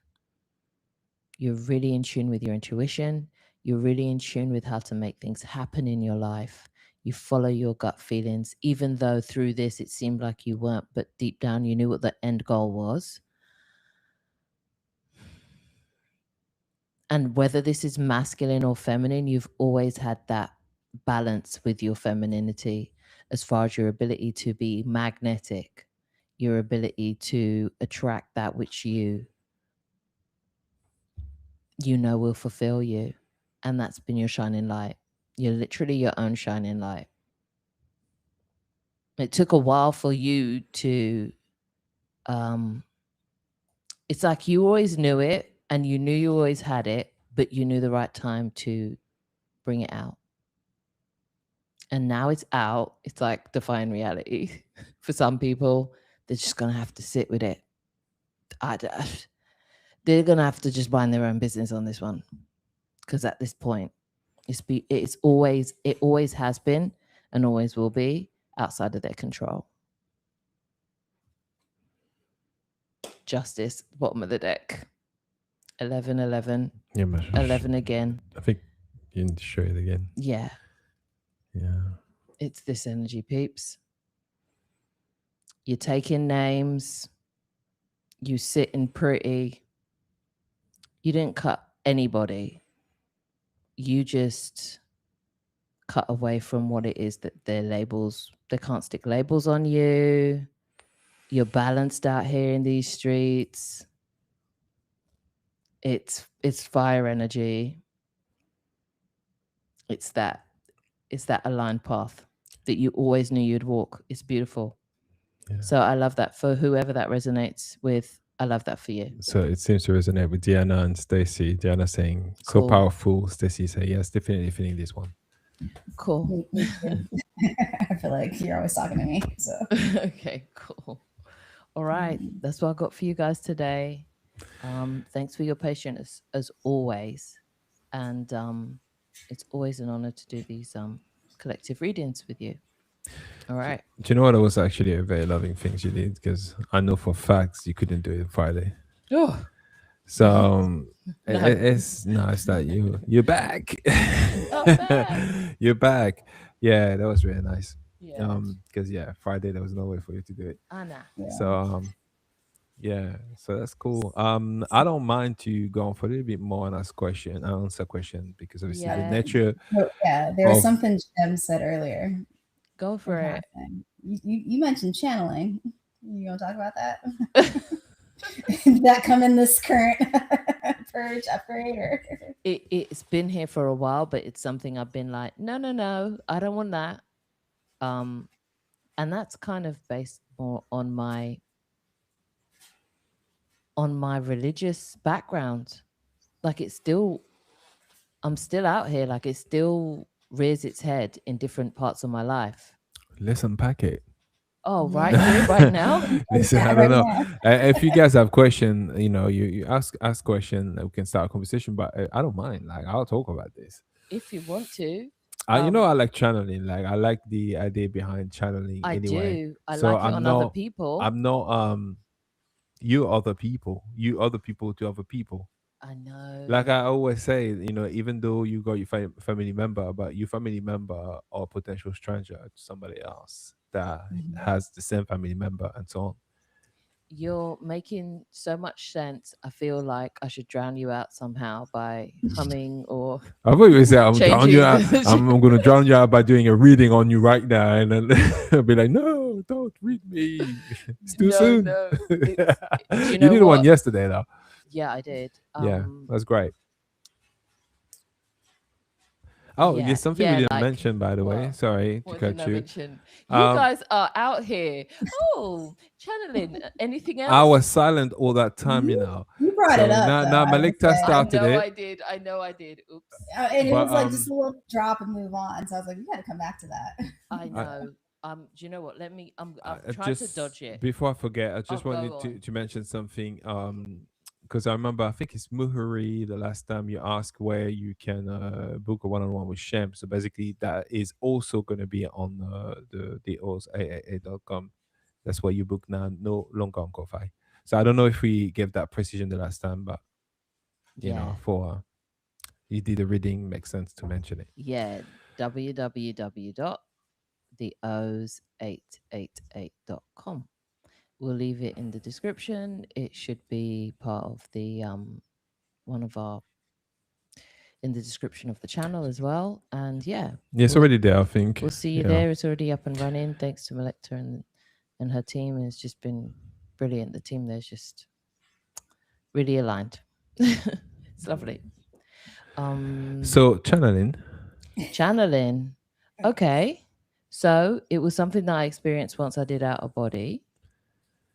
You're really in tune with your intuition. You're really in tune with how to make things happen in your life. You follow your gut feelings, even though through this it seemed like you weren't, but deep down you knew what the end goal was. And whether this is masculine or feminine, you've always had that balance with your femininity as far as your ability to be magnetic, your ability to attract that which you know will fulfill you. And that's been your shining light. You're literally your own shining light. It took a while for you to it's like you always knew it and you knew you always had it, but you knew the right time to bring it out. And now it's out. It's like defying reality. For some people, they're just going to have to sit with it. They're going to have to just mind their own business on this one. Because at this point, it always has been and always will be outside of their control. Justice, bottom of the deck. 11, 11. Yeah, 11 again. I think you need to show it again. Yeah. Yeah. It's this energy, peeps. You're taking names. You sitting pretty. You didn't cut anybody. You just cut away from what it is that their labels, they can't stick labels on you. You're balanced out here in these streets. It's fire energy. It's that aligned path that you always knew you'd walk. It's beautiful. Yeah. So I love that for whoever that resonates with. I love that for you. So it seems to resonate with Diana and Stacy. Diana saying, cool. So powerful. Stacy saying, yes, definitely feeling this one. Cool. I feel like you're always talking to me. So okay, cool. All right. That's what I got for you guys today. Thanks for your patience as always. And it's always an honor to do these collective readings with you. All right. Do you know what? It was actually a very loving thing you did, because I know for facts you couldn't do it Friday. Oh. So it's nice that you're back. You're back. Yeah, that was really nice. Yeah. Because Friday there was no way for you to do it. Anna. Yeah. So yeah, so that's cool. I don't mind to go on for a little bit more and answer question, because obviously the nature. There was something Shem said earlier. Go for it. You mentioned channeling. You gonna talk about that? Did that come in this current purge upgrade? Or? It's been here for a while, but it's something I've been like, no, I don't want that. And that's kind of based more on my religious background. Like I'm still out here. Like it still rears its head in different parts of my life. Let's unpack it. Oh, right here, right now. Listen, I don't know. If you guys have question, you ask question. We can start a conversation, but I don't mind. Like I'll talk about this if you want to. I like channeling. Like I like the idea behind channeling. I do. I like it on other people. I'm not you other people to other people. I know. Like I always say, even though you got your family member, but your family member or potential stranger to somebody else that has the same family member and so on. You're making so much sense. I feel like I should drown you out somehow by humming or. I thought you would say I'm drown you out. I'm going to drown you out by doing a reading on you right now, and then I'll be like, no, don't read me. It's too soon. No. You did one yesterday, though. Yeah, I did. Yeah, that's great. Oh, Yeah, there's something we yeah, didn't like mention, by the way. what? Sorry to What didn't cut I you. mention? You Um, guys are out here. Oh, channeling. Anything I else? was silent all that time, you know. You brought it So up now though, I will Malikta say. I started know it, I did. I know I did. Oops. And it but was like just a little drop and move on. So I was like, we got to come back to that. I I, know. Do you know what? Let me. I've I tried to just dodge it. before I forget, I I'll just go wanted on. to mention something. Because I remember, I think it's Muhuri. The last time you asked where you can book a one-on-one with Shem. So basically, that is also going to be on the os.com. That's where you book now, no longer on Ko-fi. So I don't know if we gave that precision the last time, but Yeah, for you did a reading, makes sense to mention it. yeah. www.theos888.com. We'll leave it in the description. It should be part of the one of our in the description of the channel as well. And yeah, Yeah, it's we'll already there, I think. we'll see you Yeah. there. It's already up and running. Thanks to Melekta and her team. It's just been brilliant. The team there's just really aligned. It's lovely. So channeling. Channeling. Okay. Okay. So it was something that I experienced once I did out of body.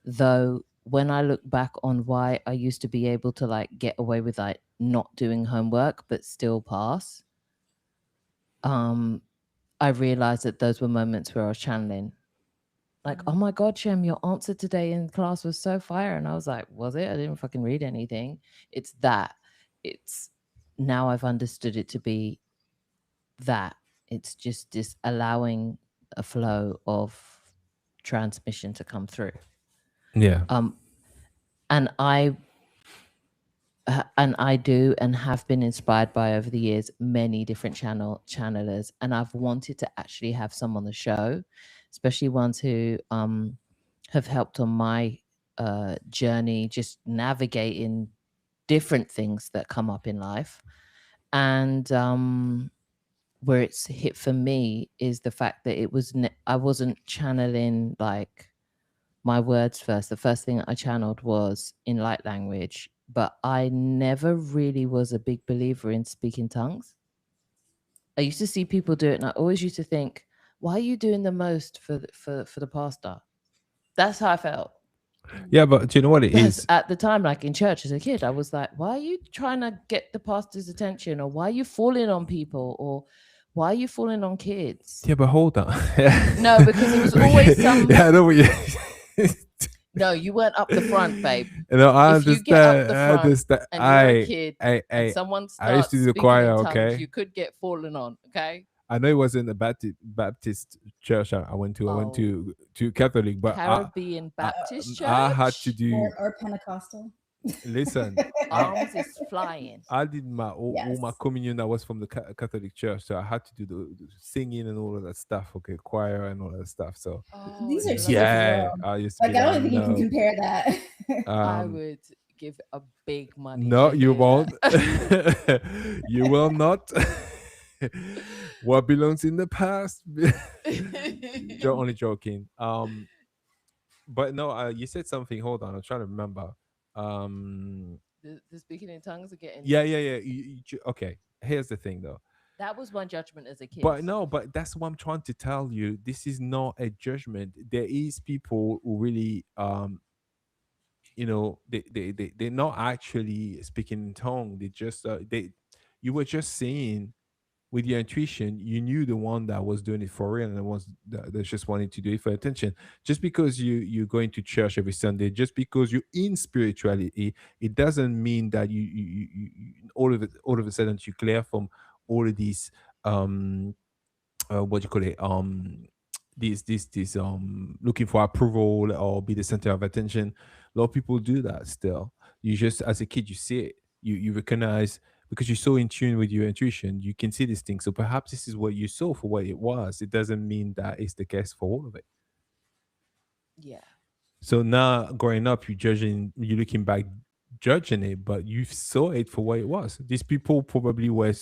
Though when I look back on why I used to be able to like get away with like not doing homework but still pass, I realized that those were moments where I was channeling. Like, oh my God, Shem, your answer today in class was so fire. And I was like, was it? I didn't fucking read anything. It's that. It's now I've understood it to be that. It's just this allowing a flow of transmission to come through. Yeah. And I do and have been inspired by over the years many different channelers, and I've wanted to actually have some on the show, especially ones who have helped on my journey, just navigating different things that come up in life. And where it's hit for me is the fact that I wasn't channeling like my words first. The first thing I channeled was in light language, but I never really was a big believer in speaking tongues. I used to see people do it, and I always used to think, why are you doing the most for the pastor? That's how I felt. Yeah, but do you know what it Because is? at the time, like in church as a kid, I was like, why are you trying to get the pastor's attention? Or why are you falling on people? Or why are you falling on kids? Yeah, but hold on. No, because it was always some. Yeah, I know what you. No, you weren't up the front, babe. No, I If you get up understand. the I front understand. and you're a kid I, and I, someone I used to starts do the speaking choir. in tongues, Okay, you could get fallen on. Okay. I know it wasn't a Baptist church I went to. I went Oh, to Catholic, but Caribbean I, Baptist I had to Church. do. Or Pentecostal. Listen, Arms is flying. I did my all Yes. my communion that was from the Catholic church, so I had to do the singing and all of that stuff. Okay, choir and all that stuff. So Oh, These are two different yeah, worlds. I used to be Like, I like, don't even think you can no, compare that. I um, would give a big money no, to you hear won't. that. You will not. What belongs in the past? Only joking. But no, you said something. Hold on, I'm trying to remember. Um, The speaking in tongues are getting. yeah. Okay, here's the thing, though. That was my judgment as a kid. But no, but that's what I'm trying to tell you. This is not a judgment. There is people who really, they're not actually speaking in tongue. They just, you were just saying with your intuition, you knew the one that was doing it for real and the ones that's just wanting to do it for attention. Just because you're going to church every Sunday, just because you're in spirituality, it doesn't mean that you all of a sudden you clear from all of these um what do you call it, looking for approval or be the center of attention. A lot of people do that still. You just, as a kid, you see it, you recognize, because you're so in tune with your intuition, you can see these things. So perhaps this is what you saw for what it was. It doesn't mean that it's the case for all of it. Yeah. So now growing up, you're looking back, judging it, but you saw it for what it was. These people probably were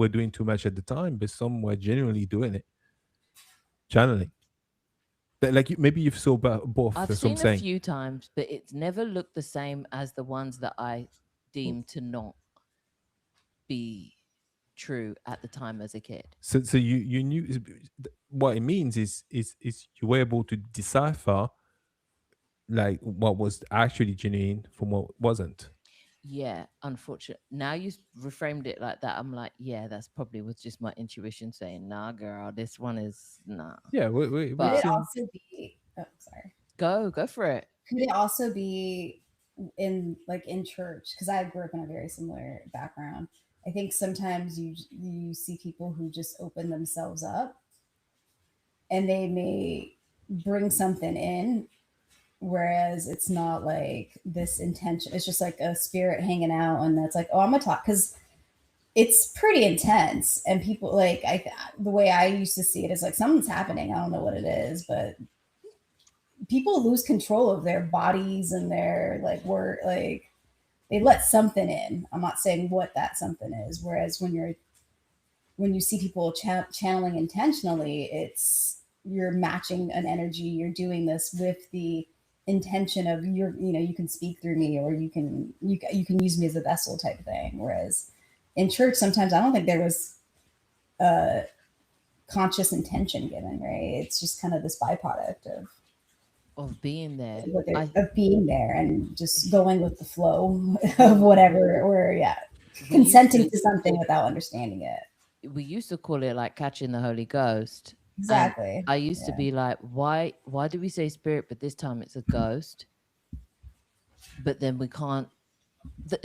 doing too much at the time, but some were genuinely doing it, channeling. Like maybe you've saw both. I've That's what I'm seen a saying. few times, but it's never looked the same as the ones that I deem to not be true at the time as a kid. So you knew what it means is you were able to decipher like what was actually genuine from what wasn't. Yeah, unfortunate. Now you reframed it like that. I'm like, yeah, that's probably was just my intuition saying, nah, girl, this one is nah. Yeah, we've Could it But seen. also be, oh, sorry. go for it. Could it also be in like in church? Because I grew up in a very similar background. I think sometimes you see people who just open themselves up and they may bring something in, whereas it's not like this intention. It's just like a spirit hanging out, and that's like, oh, I'm gonna talk, because it's pretty intense. And people like the way I used to see it is like something's happening. I don't know what it is, but people lose control of their bodies and their like word, like they let something in. I'm not saying what that something is. Whereas when you see people channeling intentionally, it's you're matching an energy. You're doing this with the intention of you can speak through me, or you can use me as a vessel type thing. Whereas in church, sometimes I don't think there was a conscious intention given. Right? It's just kind of this byproduct Of being there. of being there and just going with the flow of whatever, or yeah, We used consenting to to something without understanding it. we used to call it like catching the Holy Ghost. And Exactly. I used to Yeah. be like, why do we say spirit, but this time it's a ghost? But then we can't.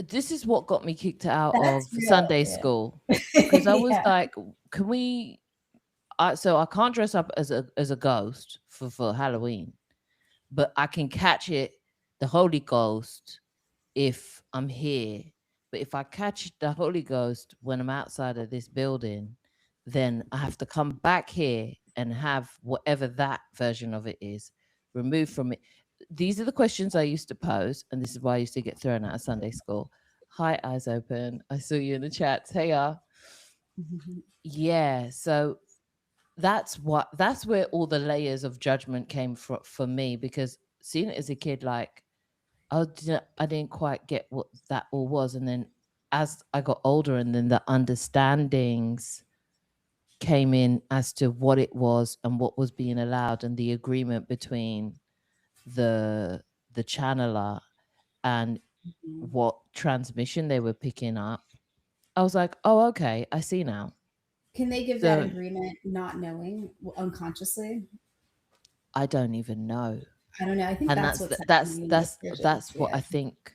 This is what got me kicked out of That's real. Sunday Yeah. school, because I was Yeah. like, can we? So I can't dress up as a ghost for Halloween, but I can catch it, the Holy Ghost, if I'm here. But if I catch the Holy Ghost when I'm outside of this building, then I have to come back here and have whatever that version of it is removed from it. These are the questions I used to pose, and this is why I used to get thrown out of Sunday school. Hi, eyes open. I saw you in the chat. Hey, yeah. So that's where all the layers of judgment came from for me, because seeing it as a kid, like I didn't quite get what that all was. And then as I got older, and then the understandings came in as to what it was and what was being allowed, and the agreement between the channeler and what transmission they were picking up. I was like, oh, okay, I see now. Can they give that So agreement not knowing, unconsciously? I don't even know. I don't know. I think And that's what's happening in the spiritual that's what yeah. I think,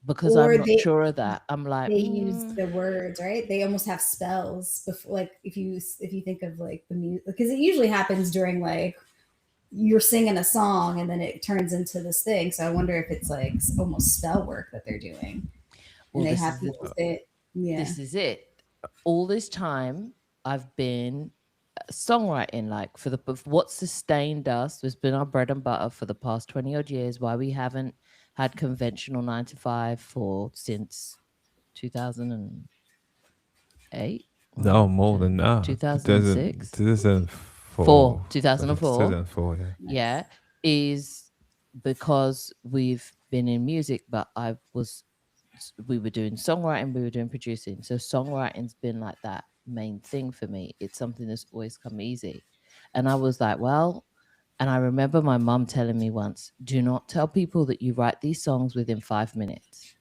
because I'm Or not sure of that. I'm like, they use the words, right? They almost have spells before, like if you think of like the music, because it usually happens during like you're singing a song and then it turns into this thing. So I wonder if it's like almost spell work that they're doing, well, and they this have is people say, yeah. this is it. All this time I've been songwriting, like for what sustained us has been our bread and butter for the past 20 odd years, why we haven't had conventional 9 to 5 for since 2008. No, more than that. 2006, 2004. 2004. 2004, yeah. Yeah, is because we've been in music, but we were doing songwriting, we were doing producing. So songwriting's been like that main thing for me. It's something that's always come easy. And I was like, well, and I remember my mom telling me once, do not tell people that you write these songs within 5 minutes.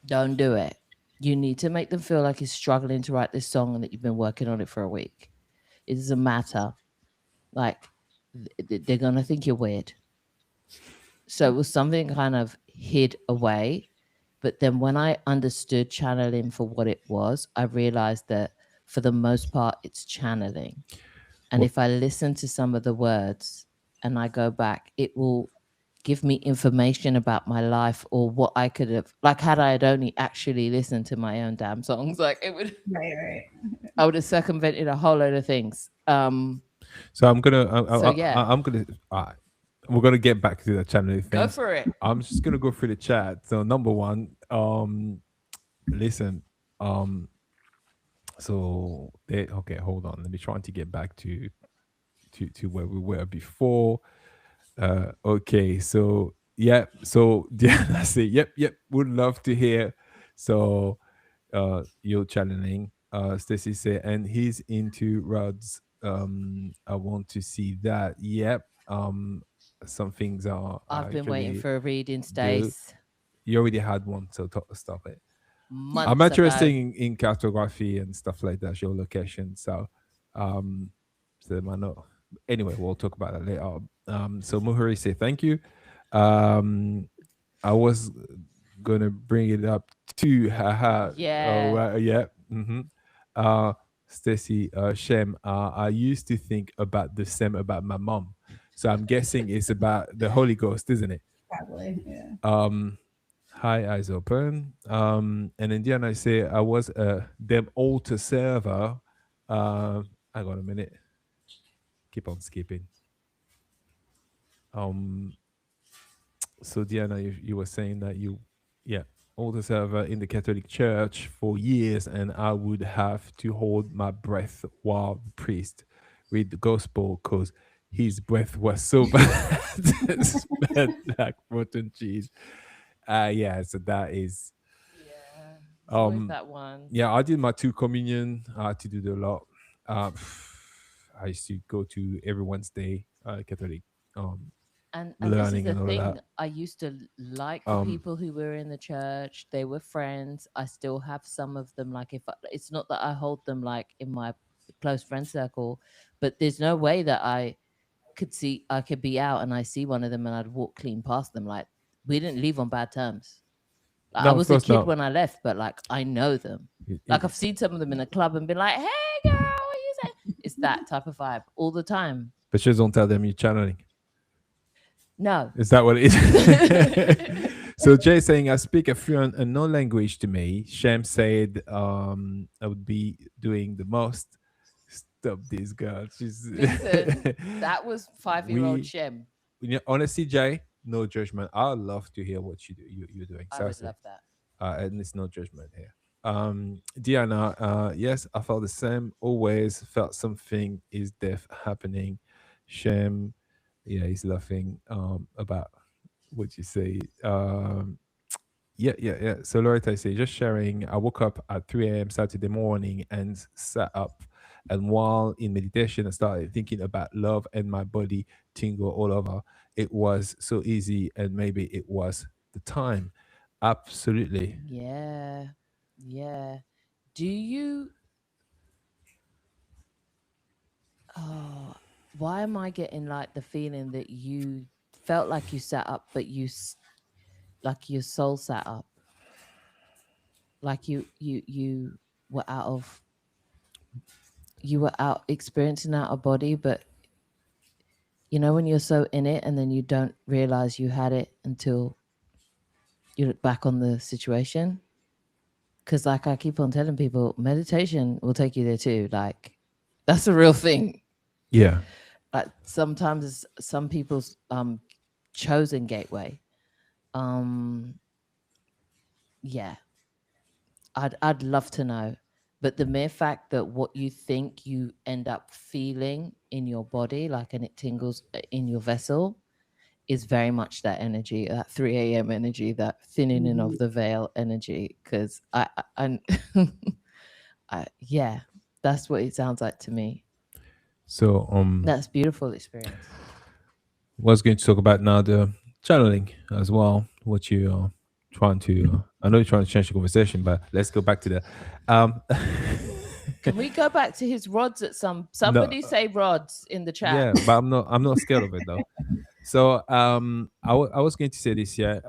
Don't do it. You need to make them feel like you're struggling to write this song and that you've been working on it for a week. It doesn't matter. Like, they're going to think you're weird. So it was something kind of hid away. But then when I understood channeling for what it was, I realized that for the most part, it's channeling. And if I listen to some of the words and I go back, it will give me information about my life, or what I could have, like, had I had only actually listened to my own damn songs, like it would, Right. I would have circumvented a whole load of things. So I'm gonna, So yeah. I'm gonna, we're gonna get back to the channeling thing. Go for it. I'm just gonna go through the chat. So number one, listen, so okay, hold on. Let me try to get back to where we were before. Okay, so yeah, so yeah, that's it. Yep, would love to hear. So you're channeling. Stacy said, and he's into rods. I want to see that. Yep. Some things are I've been waiting actually for a reading, do. Stace, You already had one, so stop it. I'm months interested ago. in cartography and stuff like that, geolocation. Um, so they might not. Anyway, we'll talk about that later. So Muhuri say thank you. Um, I was gonna bring it up too. Haha. Oh, Yeah. right. Yeah. Uh, Stacy, Shem. I used to think about the same about my mom. So I'm guessing it's about the Holy Ghost, isn't it? Probably. Yeah. Um, Hi, eyes open. And in the end, I say I was them altar server. Hang on a minute. Keep on skipping. Um, so Diana, you were saying that yeah, altar server in the Catholic Church for years, and I would have to hold my breath while the priest read the gospel because his breath was so bad, it smelled like rotten cheese. Yeah, so that is Yeah. It's always um that one. yeah, I did my two communion. I had to do the lot. Um, I used to go to every Wednesday, Catholic, And this is learning the and all of that. thing. I used to like the Um, people who were in the church. They were friends. I still have some of them. Like, if it's not that I hold them like in my close friend circle, but there's no way that I could be out and I see one of them and I'd walk clean past them. Like, we didn't leave on bad terms. Like, I no, of was a course kid not. when I left, but like I know them. Like, I've seen some of them in a club and been like, "Hey, girl, what you say?" It's that type of vibe all the time. But just don't tell them you're channeling. No. Is that what it is? So Jay saying, I speak a fluent unknown language to me. Shem said, I would be doing the most. Stop this girl. She's Listen, that was 5-year-old we Shem. honestly, Jay, no judgment. I love to hear what you're doing. I would Seriously. love that. And it's no judgment here. Diana, yes, I felt the same. Always felt something is death happening. Shem, yeah, he's laughing about what you say. Yeah. So Loretta say, just sharing. I woke up at 3 a.m. Saturday morning and sat up. And while in meditation, I started thinking about love and my body tingle all over. It was so easy, and maybe it was the time. Absolutely. Yeah. Yeah. Do you oh, why am I getting like the feeling that you felt like you sat up but like your soul sat up? Like you were out of you were out experiencing out of body, but you know when you're so in it and then you don't realize you had it until you look back on the situation. Because like I keep on telling people, meditation will take you there too. Like, that's a real thing. Yeah. Like, sometimes it's some people's chosen gateway. um yeah, I'd love to know. But the mere fact that what you think you end up feeling in your body, like, and it tingles in your vessel, is very much that energy, that 3 a.m. energy, that thinning in Mhm. of the veil energy. Because yeah, that's what it sounds like to me. So That's beautiful experience. was going to talk about now the channeling as well. What you are trying to I know you're trying to change the conversation, but let's go back to the um Can we go back to his rods at no somebody say rods in the chat? yeah, but I'm not scared of it though. So I was going to say this, yeah.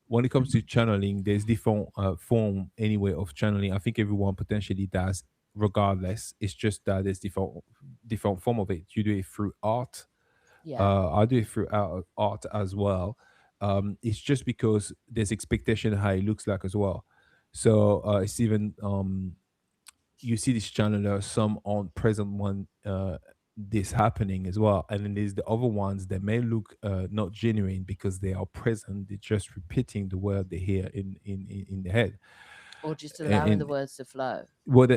When it comes to channeling, there's different form anyway of channeling. I think everyone potentially does, regardless. It's just that there's different form of it. You do it through art. Yeah. I do it through art as well. It's just because there's expectation how it looks like as well. So it's even you see this channel, there are some on present one this happening as well, and then there's the other ones that may look not genuine because they are present, they're just repeating the word they hear in the head. or just allowing the And words to flow.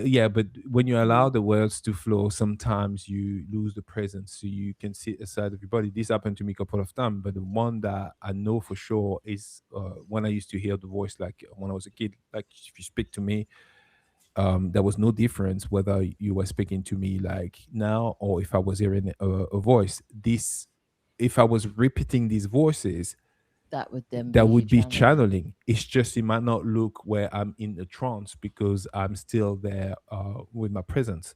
yeah, but when you allow Mhm. the words to flow, sometimes you lose the presence, so you can sit aside of your body. This happened to me a couple of times, but the one that I know for sure is when I used to hear the voice, like when I was a kid. Like if you speak to me, there was no difference whether you were speaking to me like now or if I was hearing a voice. This, if I was repeating these voices, That would then be that you would be channeling. channeling. It's just it might not look where I'm in a trance because I'm still there with my presence.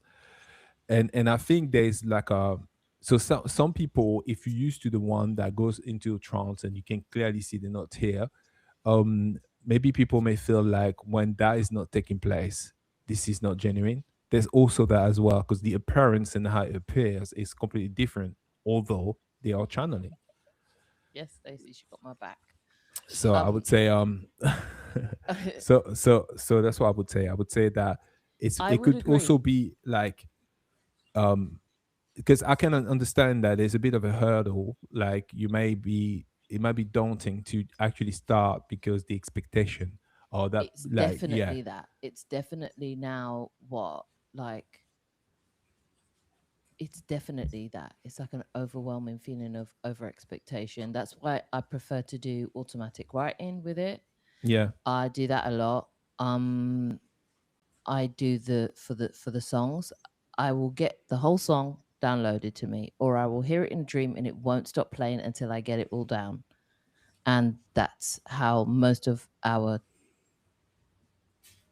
And I think there's like a, so some people, if you're used to the one that goes into a trance and you can clearly see they're not here, maybe people may feel like when that is not taking place, this is not genuine. There's also that as well, because the appearance and how it appears is completely different, although they are channeling. Yes, Stacey, she got my back. So I Um, would say so that's what I would say. I would say that I it would could also agree. be like um because I can understand that there's a bit of a hurdle. Like you may be, it might be daunting to actually start because the expectation or that, It's like, yeah, definitely that. It's definitely now what, like, it's definitely that. It's like an overwhelming feeling of over expectation. That's why I prefer to do automatic writing with it. yeah, I do that a lot. Um, I do the for the songs. I will get the whole song downloaded to me, or I will hear it in a dream, and it won't stop playing until I get it all down. And that's how most of our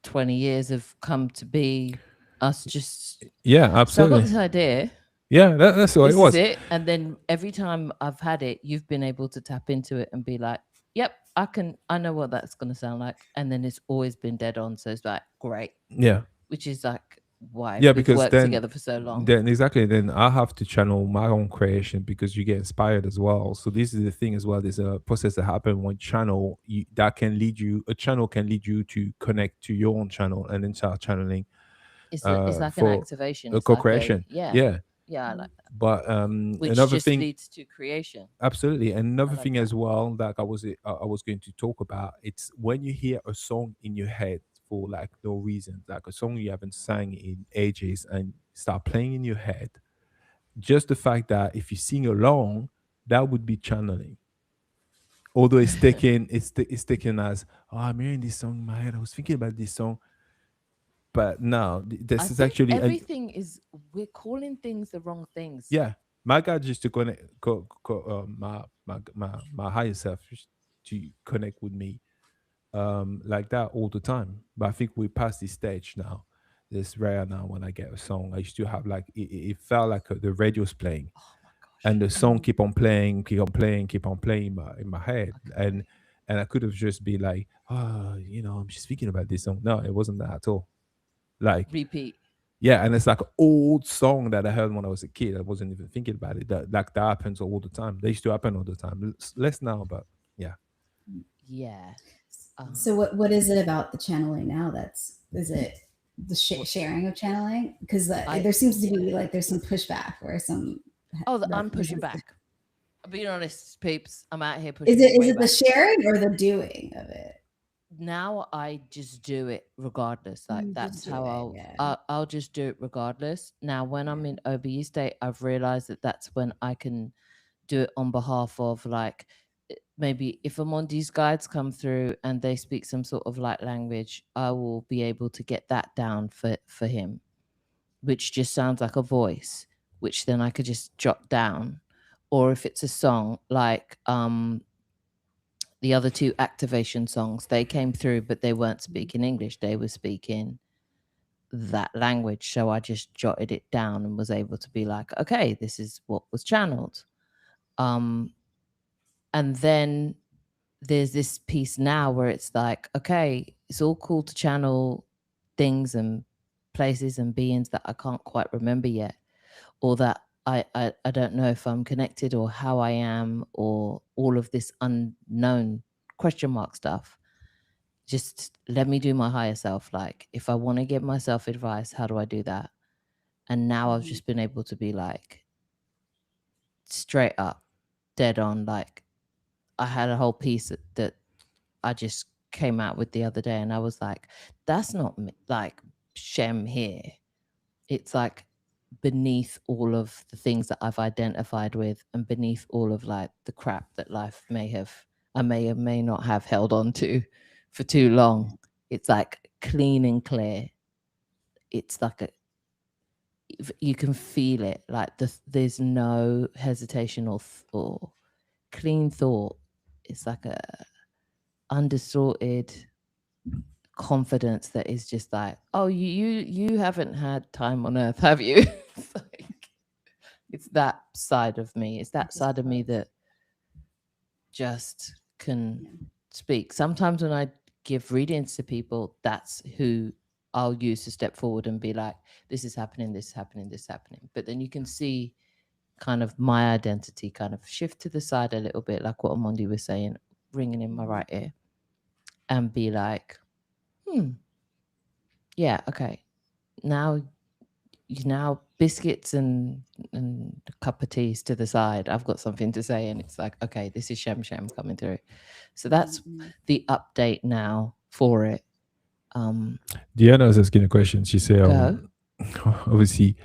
20 years have come to be. Us just, yeah, so I got absolutely, this idea. yeah. That's what it This is was. it. And then every time I've had it, you've been able to tap into it and be like, yep, I know what that's going to sound like. And then it's always been dead on. So it's like, great, Yeah, which is like why yeah, we've because worked together for so long. then exactly, then I have to channel my own creation because you get inspired as well. So this is the thing as well. There's a process that happen when channel you, that can lead you. A channel can lead you to connect to your own channel and then start channeling It's like an for activation. a It's like a, co-creation. yeah, Yeah, yeah, I like that. but Which another just thing, leads to creation. absolutely, and I another like thing that. as well that I was going to talk about. It's when you hear a song in your head for like no reason, like a song you haven't sang in ages, and start playing in your head. Just the fact that if you sing along, that would be channeling. Although it's taken as, oh, I'm hearing this song in my head. I was thinking about this song, but no, I this is think actually a, everything is, we're calling things the wrong things. yeah. My God, just to connect, my higher self, just to connect with me, like that all the time. But I think we're past this stage now. It's rare now when I get a song. I used to have like it felt like the radio's playing, Oh my gosh. and the song Mhm. keep on playing, keep on playing, keep on playing in my head, I can and relate. I could have just be like, oh, I'm just thinking about this song. No, it wasn't that at all. Like, Repeat. yeah, and it's like an old song that I heard when I was a kid. I wasn't even thinking about it. That like that happens all the time. They used to happen all the time. Less now, but yeah. Yeah. Uh, So what is it about the channeling now? Is it the what sharing of channeling? Because I there seems to be like there's some pushback or some I'm pushing resistance. back. I'm being honest, peeps. I'm out here Is pushing it way the back. sharing or the doing of it? Now I just do it regardless. Like You that's just do how it. Yeah. I'll just do it regardless. Now when I'm Yeah. in OBE state, I've realized that that's when I can do it on behalf of, like, maybe if Amondi's guides come through and they speak some sort of light language, I will be able to get that down for him, which just sounds like a voice, which then I could just jot down. Or if it's a song, like the other two activation songs, they came through, but they weren't speaking English. They were speaking that language. So I just jotted it down and was able to be like, okay, this is what was channeled. Um, and then there's this piece now where it's like, okay, it's all cool to channel things and places and beings that I can't quite remember yet, or that I don't know if I'm connected or how I am, or all of this unknown question mark stuff. Just let me do my higher self. Like, if I want to give myself advice, how do I do that? And now I've Mhm. just been able to be like, straight up, dead on. Like, I had a whole piece that I just came out with the other day, and I was like, that's not me, like Shem here. It's like beneath all of the things that I've identified with, and beneath all of like the crap that life I may or may not have held on to for too long. It's like clean and clear. It's like you can feel it. Like there's no hesitation or clean thought. It's like a undistorted confidence that is just like, oh, you haven't had time on earth, have you? It's like, it's that side of me. It's that side of me that just can speak. Sometimes when I give readings to people, that's who I'll use to step forward and be like, this is happening, this is happening, this is happening. But then you can see kind of my identity kind of shift to the side a little bit, like what Omondi was saying, ringing in my right ear, and be like, yeah, okay. Now biscuits and a cup of teas to the side. I've got something to say, and it's like, okay, this is Shem coming through. So that's the update now for it. Deanna was asking a question. She said, Go. obviously,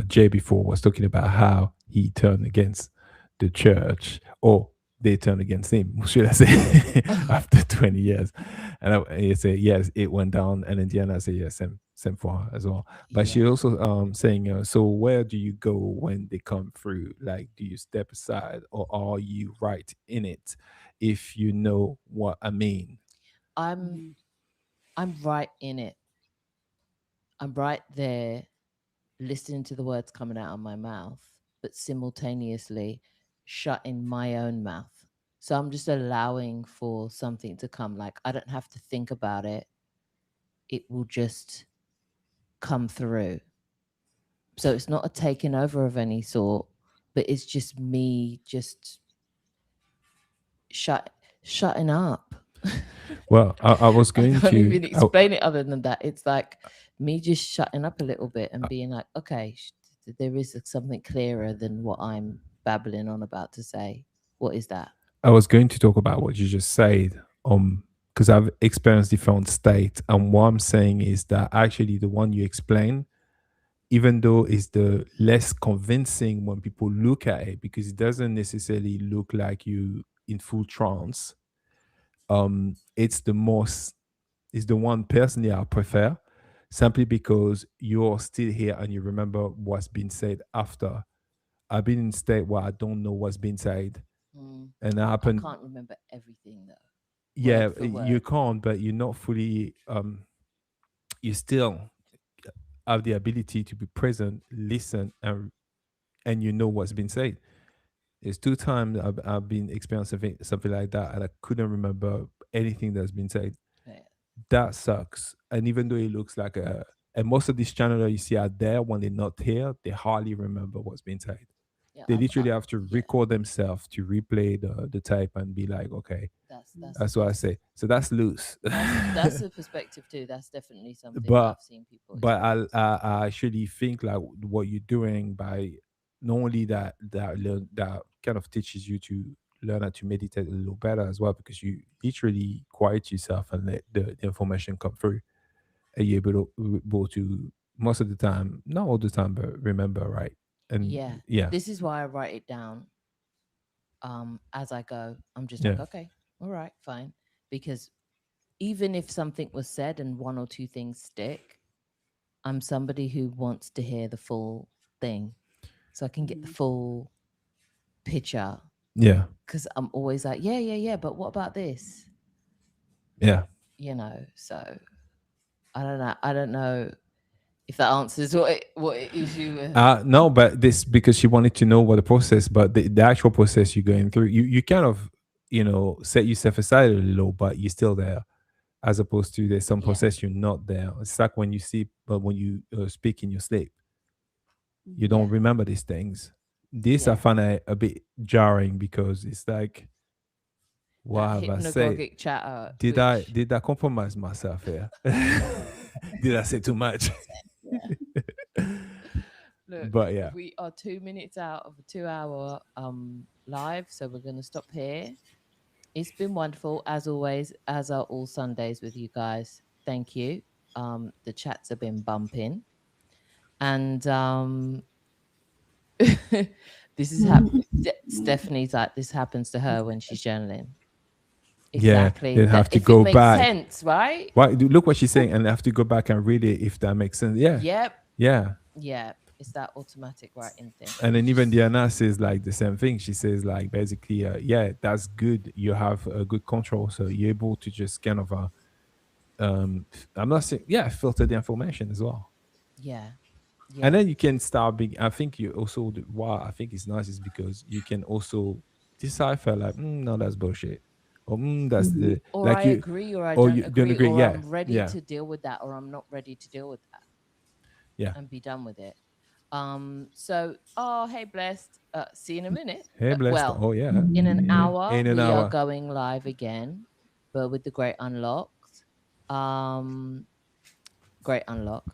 Jay before was talking about how he turned against the church, or they turned against him, should I say, after 20 years. And he said, yes, it went down. And then Deanna said, yes, same for her as well. But she also saying, so where do you go when they come through? Like, do you step aside, or are you right in it, if you know what I mean? I'm right in it. I'm right there, listening to the words coming out of my mouth, but simultaneously shutting my own mouth. So I'm just allowing for something to come. Like, I don't have to think about it. It will just come through. So it's not a taking over of any sort, but it's just me just shutting up. Well, I was going I can't to even explain it other than that. It's like me just shutting up a little bit and being like, okay, there is something clearer than what I'm babbling on about to say. What is that? I was going to talk about what you just said, because I've experienced different state, and what I'm saying is that actually the one you explain, even though it's the less convincing when people look at it, because it doesn't necessarily look like you in full trance. It's it's the one personally I prefer, simply because you're still here and you remember what's been said after. I've been in state where I don't know what's been said, and that happened. I can't remember everything though. Yeah, you can't, but you're not fully. You still have the ability to be present, listen, and you know what's been said. It's 2 times I've been experiencing something like that, and I couldn't remember anything that's been said. Yeah. That sucks. And even though it looks like and most of these channels that you see out there, when they're not here, they hardly remember what's been said. Yeah, they literally have to record themselves to replay the tape and be like, okay, that's what I say. So that's loose. That's a perspective too. That's definitely something but I've seen people. But I actually think like what you're doing, by not only that kind of teaches you to learn how to meditate a little better as well, because you literally quiet yourself and let the information come through, and you're able to, most of the time, not all the time, but remember, right? And yeah, this is why I write it down as I go. I'm just like, okay, all right, fine, because even if something was said and one or two things stick, I'm somebody who wants to hear the full thing, so I can get the full picture. Yeah, because I'm always like, yeah, but what about this? Yeah, So I don't know if that answers what it is you no, but this, because she wanted to know what the process, but the actual process you're going through, you kind of set yourself aside a little, but you're still there, as opposed to there's some process you're not there. It's like when you see, but when you speak in your sleep, you don't remember these things. This I find a bit jarring, because it's like, what have I said? Chatter, Did I compromise myself here? Did I say too much? Look, but yeah, we are 2 minutes out of a 2-hour live, so we're going to stop here. It's been wonderful as always, as are all Sundays with you guys. Thank you. The chats have been bumping, and this is Stephanie's like this happens to her when she's journaling. Yeah, Exactly. they That have to if it go makes back. sense, right? Why? Look what she's saying, and I have to go back and read it if that makes sense. Yeah, Yep. yeah. Yep. It's that automatic writing thing. And You then even just Diana says like the same thing. She says like basically, yeah, that's good. You have a good control, so you're able to just kind of I'm not saying yeah, filter the information as well. yeah. And Yeah. then you can start being. I think you also why I think it's nice is because you can also decipher like no, that's bullshit, or that's the Or like I you, agree or I or don't you don't agree agree. or Yeah, I'm ready yeah, to deal with that or I'm not ready to deal with that yeah. and be done with it. So oh hey blessed. See you in a minute. Hey, blessed. Well, Oh yeah, in an hour in an we are hour. going live again, but with the great unlocked. Um Great unlock.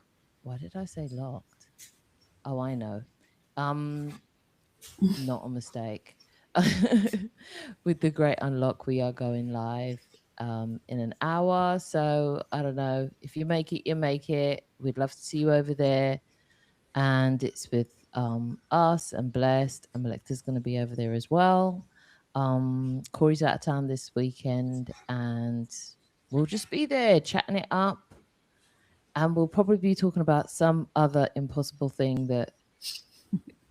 Why did I say locked? Oh, I know. Um Not a mistake. With the great unlock, we are going live in an hour. So I don't know. If you make it, you make it. We'd love to see you over there. And it's with us and Blessed. And Melekta's going to be over there as well. Corey's out of town this weekend. And we'll just be there chatting it up. And we'll probably be talking about some other impossible thing that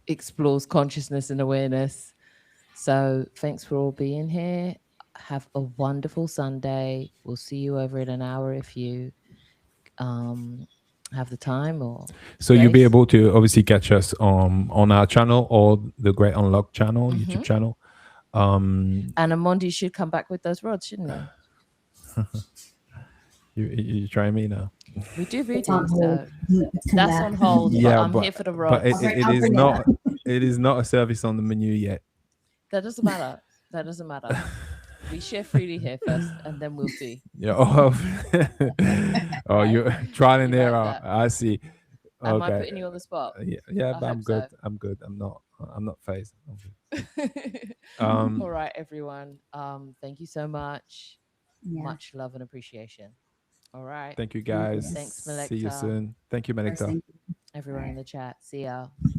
explores consciousness and awareness. So thanks for all being here. Have a wonderful Sunday. We'll see you over in an hour if you have the time or So you'll be space. able to obviously catch us on our channel or the Great Unlock channel, YouTube channel. And Amondi should come back with those rods, shouldn't he? You try me now. We do It's on readings, hold. so It's come that's back. on hold. But Yeah, I'm here for the but rods. it I'll is bring it not up. it is not a service on the menu yet. That doesn't matter. That doesn't matter. We share freely here first, and then we'll see. Yeah. Oh, oh, Right? you're trial and You like error. that? I see. Am I Okay. putting you on the spot? Yeah, yeah, I but I'm hope good. so. I'm good. I'm not. I'm not phased. I'm good. All right, everyone. Thank you so much. Yeah. Much love and appreciation. All right. Thank you, Thank you. guys. Thanks, See you Melekta. soon. Thank you, First, Melekta. thank you. Everyone in the chat. See ya. See